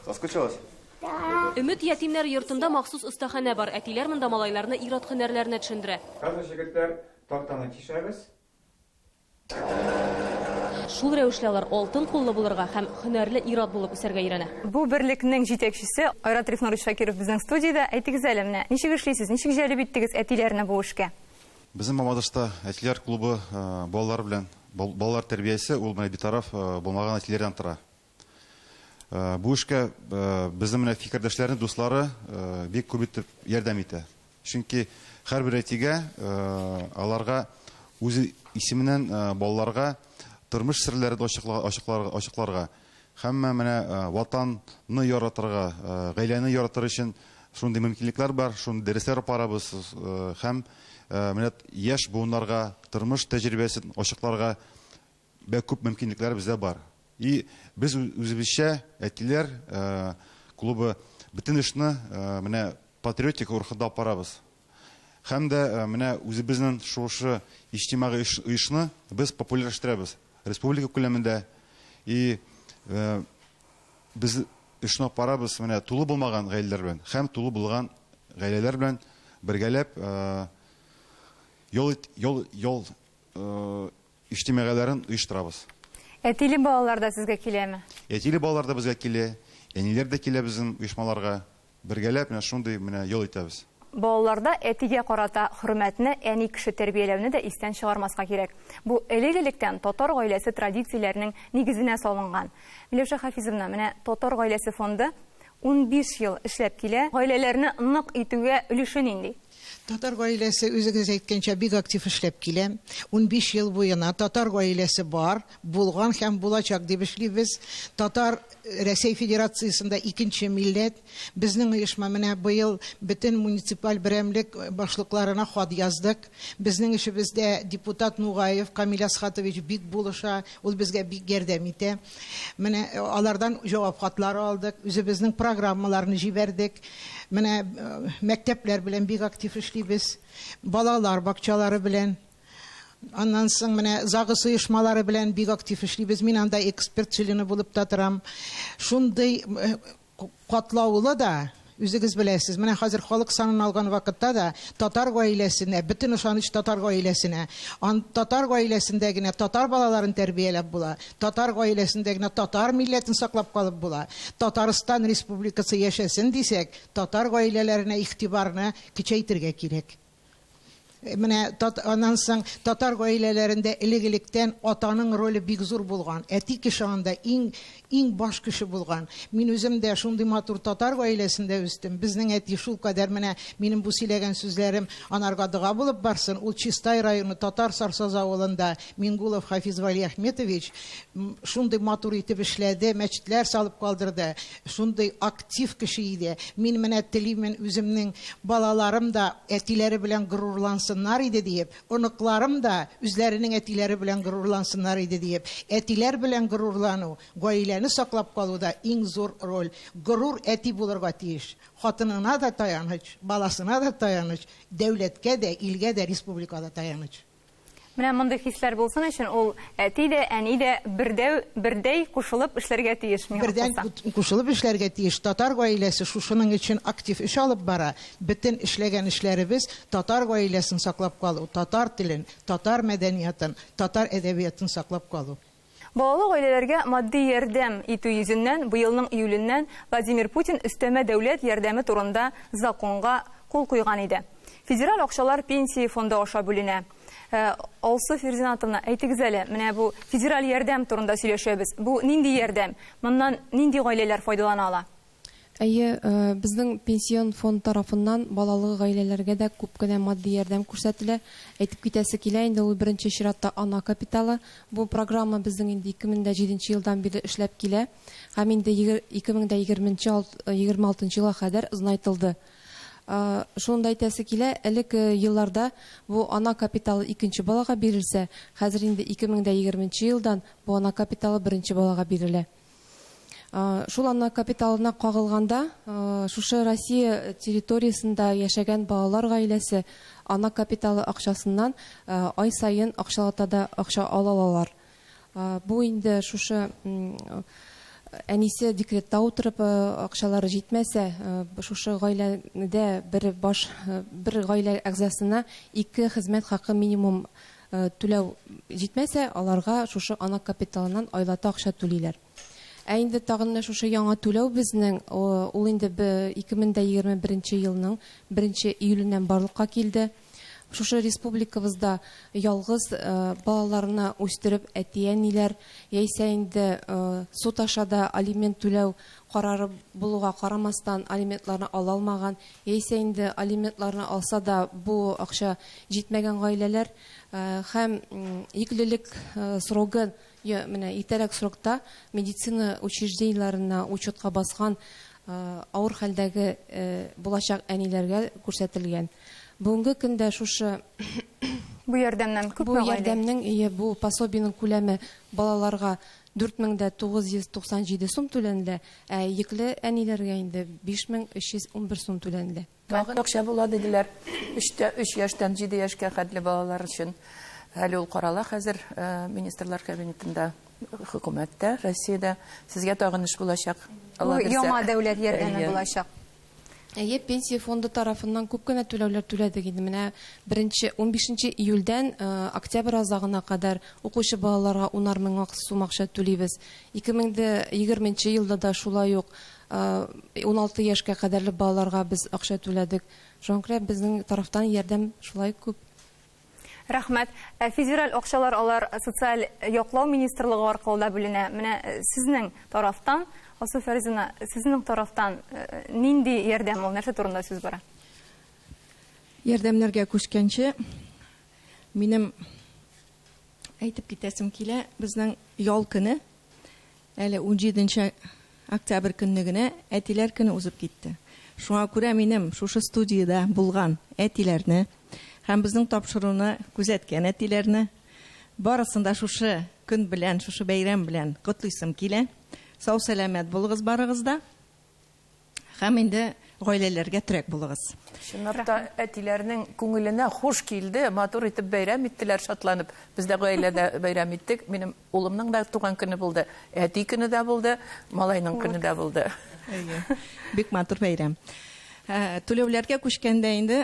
Соскучилась? Өмет ятимнәр йортында махсус остаханә бар. Әтиләр монда малайларны ират һөнәрләренә төшендерә. Хәзер җегетләр тактаны тишәбез. Шул рәвешле алар алтын куллы булырга һәм һөнәрле ират булып үсәргә өйрәнә. Бу берлекнең җитәкчесе Айрат Рифнурович Шакиров безнең студиядә. Әйтегез әле менә, ничек эшлисез, ничек җәлеп иттегез әтиләрне бу эшкә? Безнең Мамадышта әтиләр клубы балалар белән балалар тәрбиясе ул менә битараф булмаган әтиләрдән тора. Бу эшкә безнең менә фикердәшләрне, дуслары бик күп итеп ярдәм итә. Чөнки һәрбер әтигә аларга үз исеменнән балаларга тормыш серләрен ачыкларга, һәммә менә ватанны яратырга, гаиләне яратыр өчен шундый мөмкинлекләр бар, шундый дәресләр барабыз һәм менә яшь буыннарга тормыш тәҗрибәсен ачыкларга бик күп мөмкинлекләр бездә бар. И без үзебезчә әтиләр клубы бөтен эшне менә патриотик рухында барабыз. Һәм дә менә үзебезнең шушы иҗтимагый эшне без популярлаштырабыз республика күләмендә. И без эшне барабыз менә тулы булмаган гаиләләр белән һәм тулы булган гаиләләр белән бергәләп йол иҗтимагыйларын оештырабыз. Әтиле балалар да сезгә киләме? Әтиле балалар да безгә килә, әниләр дә килә безнең оешмаларга. Бергәләп менә шундый менә йол итәбез. Балаларда әтигә карата хөрмәтне, әни кеше тәрбияләүне дә истән чыгармаска кирәк. Бу элек-электән татар гаиләсе традицияләренең нигезенә салынган. Миләүшә Хафизовна, менә татар гаиләсе фонды 15 ел эшләп килә. Гаиләләрне нык итүгә өлеше нинди? Татар гаиләсе үзегез әйткәнчә бик актив эшләп килә. 15 ел буена татар гаиләсе бар, булган һәм булачак дип эшлибез. Татар Россия Федерациясында икенче милләт. Безнең оешма менә быел бөтен муниципаль берәмлек башлыкларына хат яздык. Безнең эшебездә депутат Нугаев Камил Асхатович бик булыша, ул безгә бик ярдәм итә. Менә алардан җавап хатлары алдык, үзебезнең программаларны җибәрдек. Менә мәктәпләр белән бик актив эшлибез, балалар бакчалары белән. Аннан соң менә загыс оешмалары белән бик актив эшлибез. Мин анда эксперт члены булып та торам. Шундый катлаулы да, үзегез беләсез, менә хәзер халык санын алган вакытта да татар гаиләсенә, бөтен ышаныч татар гаиләсенә, татар гаиләсендә генә татар балаларын тәрбияләп була, татар гаиләсендә генә татар милләтен саклап калып була. Татарстан Республикасы яшәсен дисәк, татар гаиләләренә игътибарны көчәйтергә кирәк. Менә аннан соң татар гаиләләрендә элек-электән атаның роле бик зур булган. Әти кеше анда иң баш кеше булган. Мин үзем дә шундый матур татар гаиләсендә үстем. Безнең әти шул кадәр менә минем бу сөйләгән сүзләрем анарга дога булып барсын. Ул Чистай районы Татар Сарсаз авылында Мингулов Хафиз Вали Ахметович шундый матур итеп эшләде, мәчетләр салып калдырды. Шундый актив кеше иде. Мин менә телимен үземнең балаларым да әтиләре белән горурлансыннар иде диеп, оныкларым да үзләренең әтиләре белән горурлансыннар иде диеп, әтиләр белән горурлану гаиләне саклап калуда иң зур роль. Горур әти булырга тиеш. Хатынына да таяныч, баласына да таяныч, дәүләткә дә, илгә дә, республикада таяныч. Менә мондый хисләр булсын өчен ул әти дә, әни дә бердәй кушылып эшләргә тиеш. Бердәй кушылып эшләргә тиеш. Татар гаиләсе шушының өчен актив эш алып бара. Бөтен эшләгән эшләребез татар гаиләсен саклап калу, татар телен, татар мәдәниятын, татар әдәбиятын саклап калу. Балалы гаиләләргә матди ярдәм итү йөзеннән быелның июленнән Владимир Путин өстәмә дәүләт ярдәме турында законга кул куйган иде. Федераль акчалар пенсия фонды аша бүленә. Алсу Ферзинатовна, әйтегез әле, менә бу федераль ярдәм турында сөйләшәбез. Бу нинди ярдәм? Моннан нинди гаиләләр файдалана ала? Әйе, безнең пенсион фонд тарафыннан балалы гаиләләргә дә күп кенә матди ярдәм күрсәтелә. Әйтеп китәсе килә инде, ул беренче чиратта ана капиталы. Бу программа безнең инде 2007 елдан бирле эшләп килә. Һәм инде 2026 елга кадәр озынайтылды. Шунда әйтәсе килә, элек елларда бу ана капиталы икенче балага бирелсә, хәзер инде 2020 елдан бу ана капиталы беренче балага бирелә. Шул ана капиталына кагылганда, шушы Россия территориясында яшәгән балалар гаиләсе ана капиталы акчасыннан ай сайын акчалатада акча алалар. Бу инде шушы әнисе декретта утырып акчалары җитмәсә, шушы гаиләдә бер гаилә әгъзасына 2 хезмәт хакы минимум түләү җитмәсә, аларга шушы ана капиталыннан айлата акча түлиләр. Инде тагын шушы яңа түләү безнең ул инде 2021 елның 1 июленнән барлыкка килде. Шушы республикабызда ялгыз балаларына үстереп әти-әниләр яисә инде суд ашада алимент түләү карары булуга карамастан алиментларны ала алмаган, яисә инде алиментларны алса да бу акча җитмәгән гаиләләр һәм иклелек срогын менә итәрәк срокта медицина учреждениеләренә учетка баскан авыр хәлдәге булачак әниләргә күрсәтелгән. Бүгенге көндә шушы Бу ярдәмнән күпме бу гаилә? ярдәмнең бу пособиенең күләме балаларга 4997 сум түләнелә, йөкле әниләргә инде 5311 сум түләнелә. Тагын акча була диләр. 3 яшьтән 7 яшькә хәтле балалар өчен. Әле ул карала хәзер министрлар кабинетында, хөкүмәттә, Россиядә. Сезгә тагын эш булачак. Яңа дәүләт ярдәме булачак. Пенсия фонды тарафыннан күп кенә түләүләр түләдек инде. Менә 15 июльдән октябрь азагына кадәр укучы балаларга 10 мең сум акча түлибез. 2020 елда да шулай ук 16 яшькә кадәрле балаларга без акча түләдек. Шуңа безнең тарафтан ярдәм шулай күп. Рәхмәт. Федераль акчалар алар социаль яклау министрлыгы аркылы да бүленә. Менә сезнең тарафтан, Асу Фәрзина, сезнең тарафтан нинди ярдәм ул, нәрсә турында сүз бара? Ярдәмнәргә күчкәнче, минем әйтеп китәсем килә, безнең ял көне, әле 17 октябрь көнне генә әтиләр көне узып китте. Шуңа күрә минем шушы студияда булган әтиләрне һәм безнең тапшыруны күзәткән әтиләрне барысында шушы көн белән, шушы бәйрәм белән котлыйсым килә. Сау сәламәт булыгыз барыгызда. Һәм инде гаиләләргә терәк булыгыз. Шунда әтиләрнең күңеленә хуш килде, матур итеп бәйрәм иттеләр, шатланып. Без дә гаиләдә бәйрәм иттек. Минем улымның да туган көне булды, әти көне дә булды, малайның көне дә булды. Бик матур бәйрәм. Түләүләргә күчкәндә инде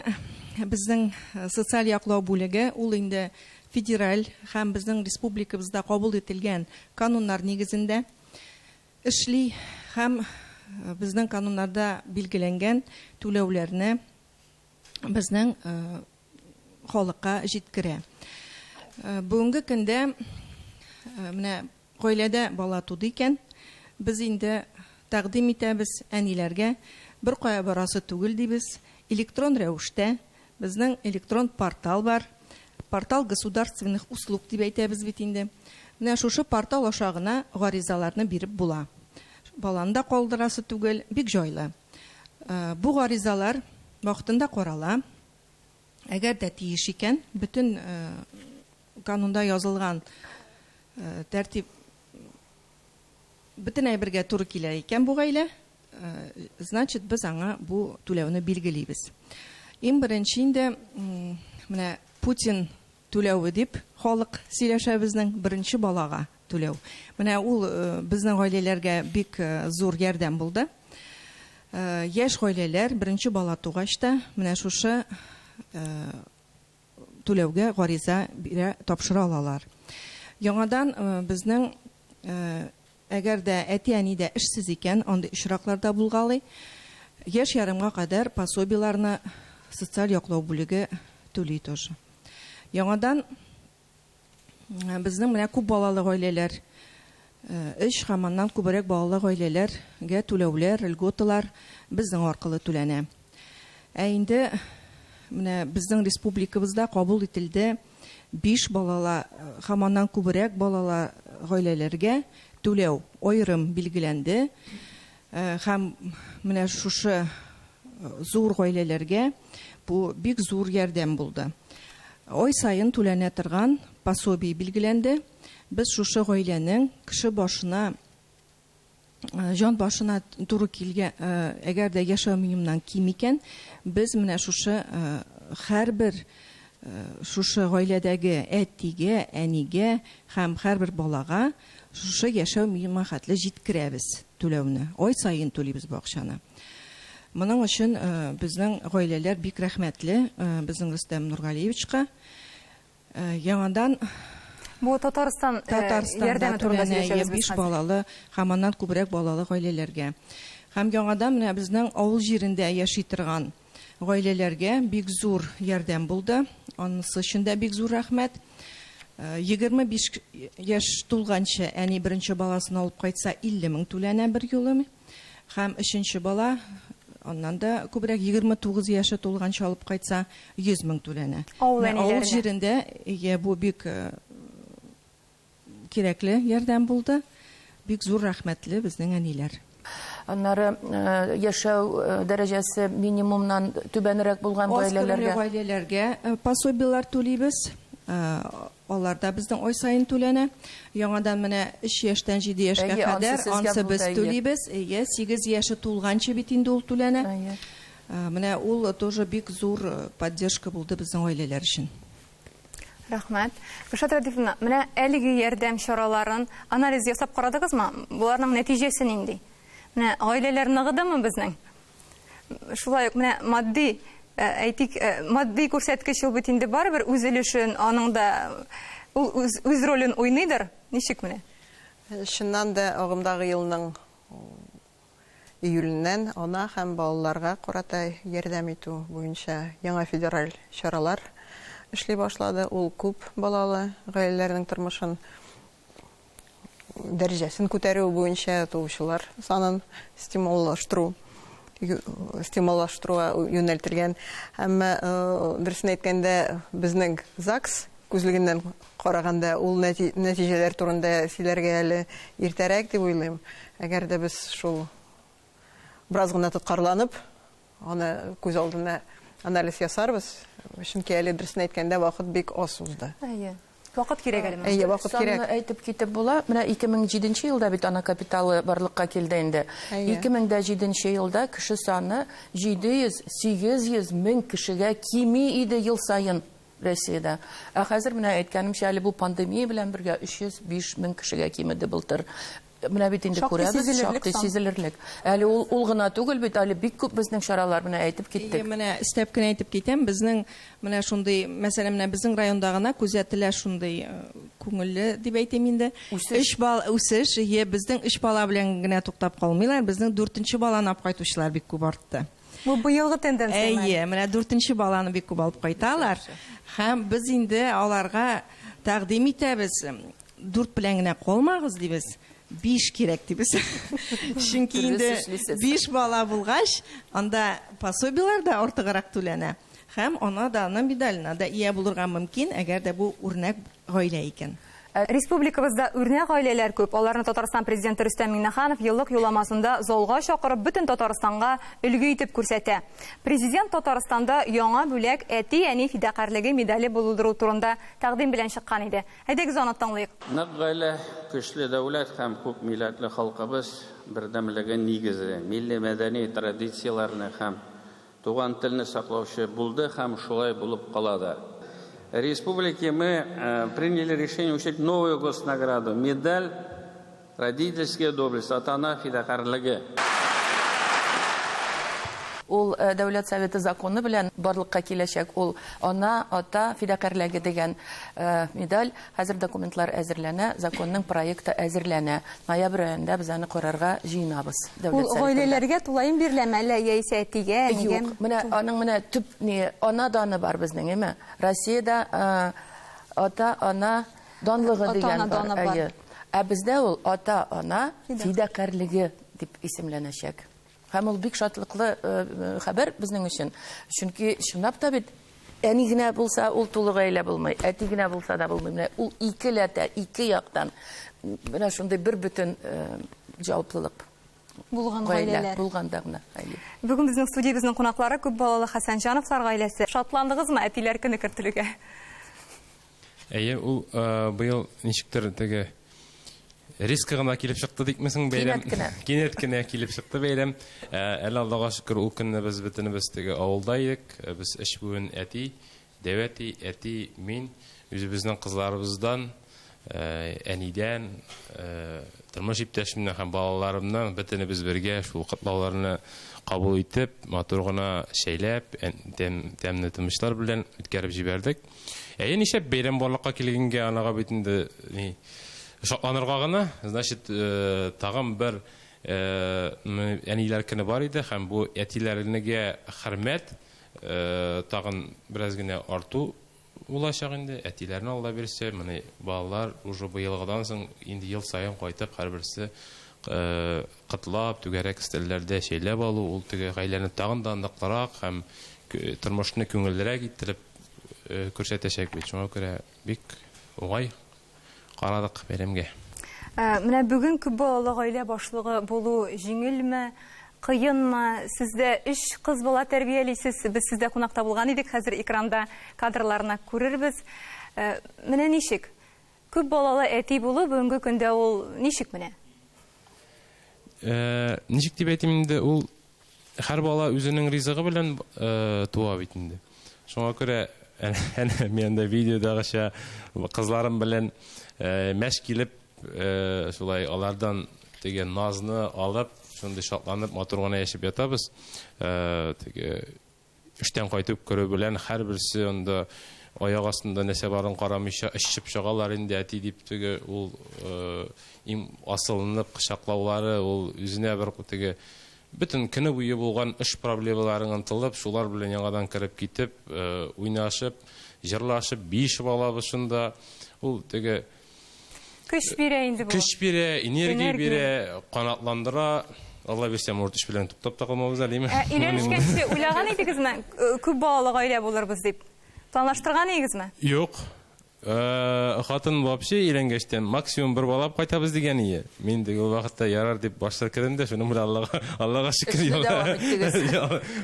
безнең социаль яклау бүлеге ул инде федераль һәм безнең республикабызда кабул ителгән кануннар нигезендә эшли һәм безнең кануннарда билгеләнгән түләүләрне безнең халыкка җиткерә. Бүгенге көндә менә гаиләдә бала туды икән, без инде тәкъдим итәбез әниләргә, бер кая барасы түгел дибез, электрон рәвештә безнең электрон портал бар. Портал государственных услуг дип әйтәбез бит инде. Менә шушы портал аша гына гаризаларны биреп була. Баланы да калдырасы түгел, бик җайлы. Бу гаризалар вакытында карала. Әгәр дә тиеш икән, бөтен канунда язылган тәртип бөтен әйбергә туры килә икән бу гаилә, значит без аңа бу түләүне билгелибез. Иң беренче инде менә Путин түләүе дип халык сөйләшә безнең беренче балага түләү. Менә ул безнең гаиләләргә бик зур ярдәм булды. Яшь гаиләләр беренче бала тугач та менә шушы түләүгә гариза бирә, тапшыра алалар. Яңадан безнең әгәр дә әти-әни дә эшсез икән, андый очракларда булгалый, яшь ярымга кадәр пособиеларны социаль яклау бүлеге түли тоже. Яңадан безнең менә күп балалы гаиләләр, 3 һәм аннан күбрәк балалы гаиләләргә түләүләр, льготалар безнең аркылы түләнә. Инде менә безнең республикабызда кабул ителде 5 балалы һәм аннан күбрәк балалы гаиләләргә түләү аерым билгеләнде. Һәм менә шушы зур гаиләләргә бу бик зур ярдәм булды. Ай сайын түләнә торган пособие билгеләнде. Без шушы гаиләнең кеше башына, җан башына туры килгән, әгәр дә яшәү минимумнан ким икән, без менә шушы һәрбер шушы гаиләдәге әтигә, әнигә һәм һәрбер балага шушы яшәү минимумына хәтле җиткерәбез түләүне. Ай сайын түлибез бу акчаны. Моның өчен безнең гаиләләр бик рәхмәтле безнең Рөстәм Нургалиевичка. Яңадан бу Татарстан ярдәме турында сөйләшәбез. 5 балалы һәм аннан күбрәк балалы гаиләләргә. Һәм яңадан менә безнең авыл җирендә яши торган гаиләләргә бик зур ярдәм булды. Анысы өчен дә бик зур рәхмәт. 25 яшь тулганчы әни беренче баласын алып кайтса 50 мең түләнә бер юлы. Һәм өченче бала аннан да күбрәк 29 яшы тулганчы алып кайтса 100 мең түләнә. Авыл җирендә бу бик кирәкле ярдәм булды. Бик зур рәхмәтле безнең әниләр. аннары яшәү дәрәҗәсе минимумнан түбәнрәк булган гаиләләргә пособиелар түлибез. Аларда безнең ай сайын түләнә. Яңадан менә 3 яшьтән 7 яшькә кадәр ансы без түлибез. 8 яше тулганчы бит инде ул түләнә. Менә ул тоже бик зур поддержка булды безнең гаиләләр өчен. Рәхмәт. Гөлшат Радифовна, менә әлеге ярдәм чараларын анализ ясап карадыгызмы? Буларның нәтиҗәсе нинди? Менә гаиләләр ныгыдымы безнең? Шулай ук менә матди матди күрсәткеч ул бит инде барыбер үз өлешен, аның да үз ролен уйныйдыр. Ничек менә? Шуннан да агымдагы елның июленнән ана һәм балаларга карата ярдәм итү буенча яңа федераль чаралар эшли башлады. Ул күп балалы гаиләләрнең тормышын дәрәҗәсен күтәрү буенча туучылар санын стимуллаштыруга юнәлтелгән. Әмма дөресен әйткәндә безнең ЗАГС күзлегеннән караганда ул нәтиҗәләр турында сөйләргә әле иртәрәк дип уйлыйм. Әгәр дә без шул бераз гына тоткарланып, аны күз алдына анализ ясарбыз, чөнки әле дөресен әйткәндә вакыт бик аз узды. Вакыт кирәк әле. Вакыт кирәк. Санны әйтеп китеп була. Менә 2007 елда бит ана капиталы барлыкка килде инде. 2007 елда кеше саны 700-800 мең кешегә кими иде ел сайын Россиядә. Хәзер менә әйткәнемчә, әле бу пандемия белән бергә 305 мең кешегә кимеде былтыр. Менә бит инде күрәбез, шактый сизелерлек. Әле ул гына түгел бит, әле бик күп безнең чаралар менә әйтеп киттек. Менә истәп кенә әйтеп китәм, безнең менә шундый, мәсәлән, менә безнең районда гына күзәтелә шундый күңелле дип әйтәм инде. 3 бал үсеш, безнең 3 бала белән генә туктап калмыйлар, безнең 4нче баланы алып кайтучылар бик күп артты. Бу быелгы тенденция. Менә 4нче баланы бик күп алып кайталар. Һәм без инде аларга тәкъдим итәбез. 4 белән генә калмагыз дибез. 5 кирәк дибез. Чөнки инде 5 бала булгач, анда пособиелар да артыграк түләнә. Һәм ана да аны медалена да ия булырга мөмкин, әгәр дә бу үрнәк гаилә икән. Республикабызда үрнәк гаиләләр күп. Аларны Татарстан президенты Рөстәм Миңнеханов еллык юлламасында залга чакырып бөтен Татарстанга өлге итеп күрсәтә. Президент Татарстанда яңа бүләк әти-әни фидакарлыгы медале булдыру турында тәкъдим белән чыккан иде. Әйдәгез аны тыңлыйк. Нык гаилә, көчле дәүләт һәм күп милләтле халкыбыз бердәмлеге нигезе, милли мәдәни традицияләрне һәм туган телне саклаучы булды һәм шулай булып калады. Республики мы приняли решение учредить новую госнаграду, медаль родительская доблесть, ата-ана фидакарлыгы. Ул дәүләт советы законы белән барлыкка киләчәк. Ул ана, ата фидакарлыгы дигән медаль. Хәзер документлар әзерләнә, законның проекты әзерләнә. Ноябрь аенда без аны карарга җыенабыз. Ул гаиләләргә тулайым биреләме, әллә яисә әтигә, әнигә? Юк, менә аның менә төп ана даны бар безнең, әйме? Россиядә ата-ана данлыгы дигән бар. Ә бездә ул ата-ана фидакарлыгы дип исемләнәчәк. Һәм ул бик шатлыклы хәбәр безнең өчен. Чөнки чынлап та бит әни генә булса ул тулы гаилә булмый, әти генә булса да булмый. Ул икеләтә, ике яктан менә шундый бер бөтен җаваплылык булган гаиләләр. Булганда гына. Бүген безнең студиябезнең кунаклары күп балалы Хәсәнҗановлар гаиләсе. Шатландыгызмы әтиләр көне кертелүгә? Ул быел ничектер теге риск гына килеп чыкты дикмесең бәйрәм. Кинәт кенә килеп чыкты бәйрәм. Әле Аллага шөкер ул көнне без бөтенебез теге авылда идек. Без 3 бүген әти, Дәвәти, әти, мин үзебезнең кызларыбыздан, әнидән, тормыш иптәшемнән һәм балаларымнан бөтенебез бергә шул котлауларны кабул итеп, матур гына шәйләп, тәмле тормышлар белән үткәреп җибәрдек. Ничә бәйрәм барлыкка килгәнгә анага бит инде шатланырга гына, значит, тагын бер әниләр көне бар иде һәм бу әтиләргә хөрмәт тагын бераз гына арту булачак инде. Әтиләрне Алла бирсә, менә балалар уже быелгыдан соң инде ел саен кайтып һәрберсе кытлап, түгәрәк стелләрдә шәйләп алу, ул теге гаиләне тагын да ныклырак һәм тормышны күңеллерәк иттереп күрсәтәчәк бит. Шуңа күрә бик уңай карадык бәйрәмгә. Менә бүген күп балалы гаилә башлыгы булу җиңелме, кыенмы? Сездә 3 кыз бала тәрбиялисез. Без сездә кунакта булган идек, хәзер экранда кадрларны күрербез. Менә ничек? Күп балалы әти булу бүгенге көндә ул ничек менә? Ничек дип әйтим инде, ул һәр бала үзенең ризыгы белән туа бит инде. Шуңа күрә мен дә видеодагыча кызларым белән мәш килеп, шулай алардан деген назны алып, шундай шатланып, матур гына яшәп ятабыз. Эштән кайтып көрү белән һәрберсе анда аяк астында нәрсә барын карамыйча ишеп чыгалар инде, әти дип теге ул асылынып кочаклаулары, ул үзенә бер теге бөтен көне буе булган эш проблемаларын ынтылып, шулар белән яңадан кирип китеп, уйнашып, җырлашып, бишеп алабыз шунда. Ул теге Көч бирә инде бу. Көч бирә, энергия бирә, канатландыра. Алла бирсә, может, эш белән туктап та калмабыз әлеме? Өйләнешкәнче уйлаган идегезме? Күп балалы гаилә булырбыз дип. Планлаштырган идегезме? Юк. Хатын вообще өйләнгәчтән максимум бер бала кайтабыз дигән ие. Мин дә ул вакытта ярар дип башлар кирдем дә, шуны белән Аллага шөкер.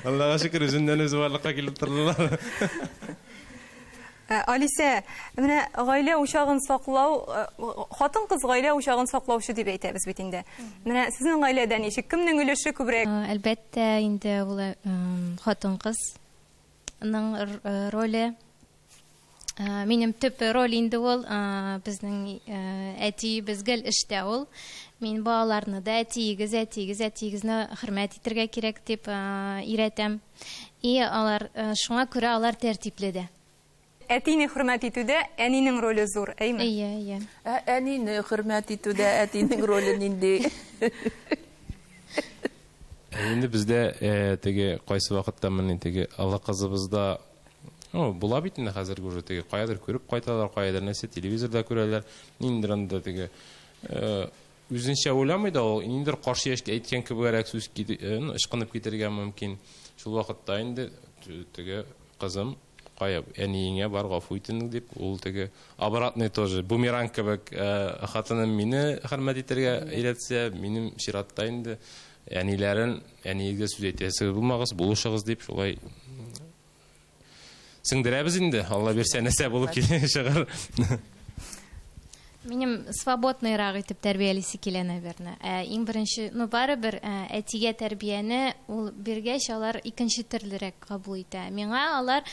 Аллага шөкер, үзеннән үзе барлыкка килеп тордылар. Алиса, менә гаилә учагын саклау, хатын-кыз гаилә учагын саклаучы дип әйтәбез бит инде. Менә сезнең гаиләдә ничек, кемнең өлеше күбрәк? Әлбәттә, инде ул хатын-кызның роле. Минем төп роль инде ул безнең әти безгә эштә ул. Мин балаларны да әтигезне хөрмәт итәргә кирәк дип өйрәтәм. И алар шуңа күрә алар тәртипле дә. Әтине хөрмәт итүдә әнинең роле зур, әйме? Ия. Әнине хөрмәт итүдә әтинең роле нинди? Инде бездә теге кайсы вакытта менә теге Алла кызыбызда була бит инде хәзер уже теге каядыр күреп кайталар, каядыр нәрсә телевизорда күрәләр. Ниндер анда теге үзенчә уйламый да ул, ниндер каршы яшькә әйткән кебегрәк сүз ышкынып китергә мөмкин. Шул вакытта инде теге кызым кая әниеңә бар гафу итеңез дип, ул теге обратный тоже бумеранг кебек хатыным мине хөрмәт итәргә өйрәтсә, минем чиратта инде әниегезгә сүз әйтәсез булмагыз, булышыгыз дип шулай сеңдерәбез инде. Алла бирсә нәрсә булып чыгар. Минем свободныйрак итеп тәрбиялисе килә, наверное. Иң беренче, барыбер әтигә тәрбияне ул биргәч, алар икенче төрлерәк кабул итә. Миңа алар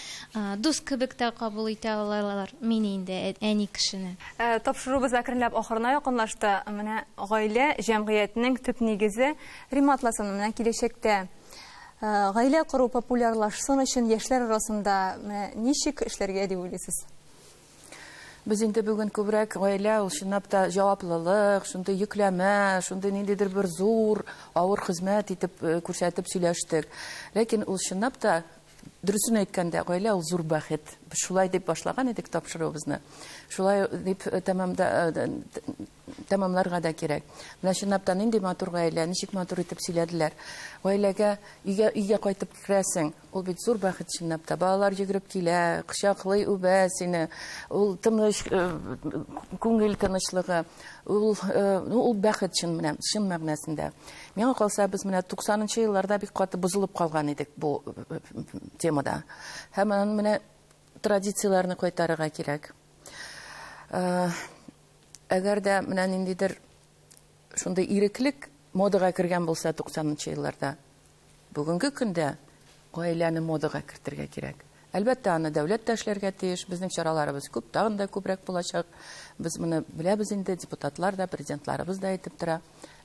дус кебек тә кабул итә алар мине инде әни кешене. Тапшырубыз әкренләп ахырына якынлашты. Менә гаилә җәмгыятенең төп нигезе Риматласын менә киләчәктә гаилә кору популярлашсын өчен яшьләр арасында ничек эшләргә дип уйлыйсыз? Без инде бүген күбрәк гаилә ул чынлап та җаваплылык, шундый йөкләмә, шундый ниндидер бер зур, авыр хезмәт итеп күрсәтеп сөйләштек. Ләкин ул чынлап та дөресен әйткәндә гаилә ул зур бәхет. Без шулай дип башлаган идек тапшыруыбызны. Шулай дип тәмамларга да кирәк. Менә чынлап та нинди матур гаилә, ничек матур итеп сөйләделәр. Гаиләгә өйгә кайтып керәсең, ул бит зур бәхет чынлап та. Балалар йөгереп килә, кочаклый, үбә сине. Ул тыныч, күңел тынычлыгы. Ул бәхет чын мәгънәсендә. Миңа калса, без менә 90нчы елларда бик каты бузылып калган идек бу темада. Һәм менә традицияләрне кайтарырга кирәк. Әгәр дә менә ниндидер шундай иреклек модага кергән булса 90нчы елларда, бүгенге көндә гаиләне модага кертергә кирәк. Әлбәттә, аны дәүләт тә эшләргә тиеш. Безнең чараларыбыз күп, тагын да күбрәк булачак. Без моны беләбез инде, депутатлар да, президентларыбыз да әйтеп тора.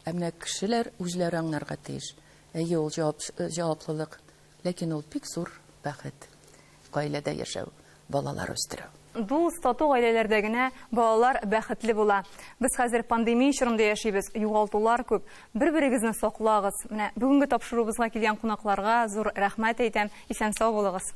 Әмма кешеләр үзләре аңларга тиеш. Әйе, ул җаваплылык, ләкин ул бик зур бәхет. Гаиләдә яшәү, балалар үстерү. Дус тату гаиләләрдә генә балалар бәхетле була. Без хәзер пандемия чорында яшибез, югалтулар күп. Бер-берегезне саклагыз. Менә бүгенге тапшыруыбызга килгән кунакларга зур рәхмәт әйтәм. Исән-сау булыгыз.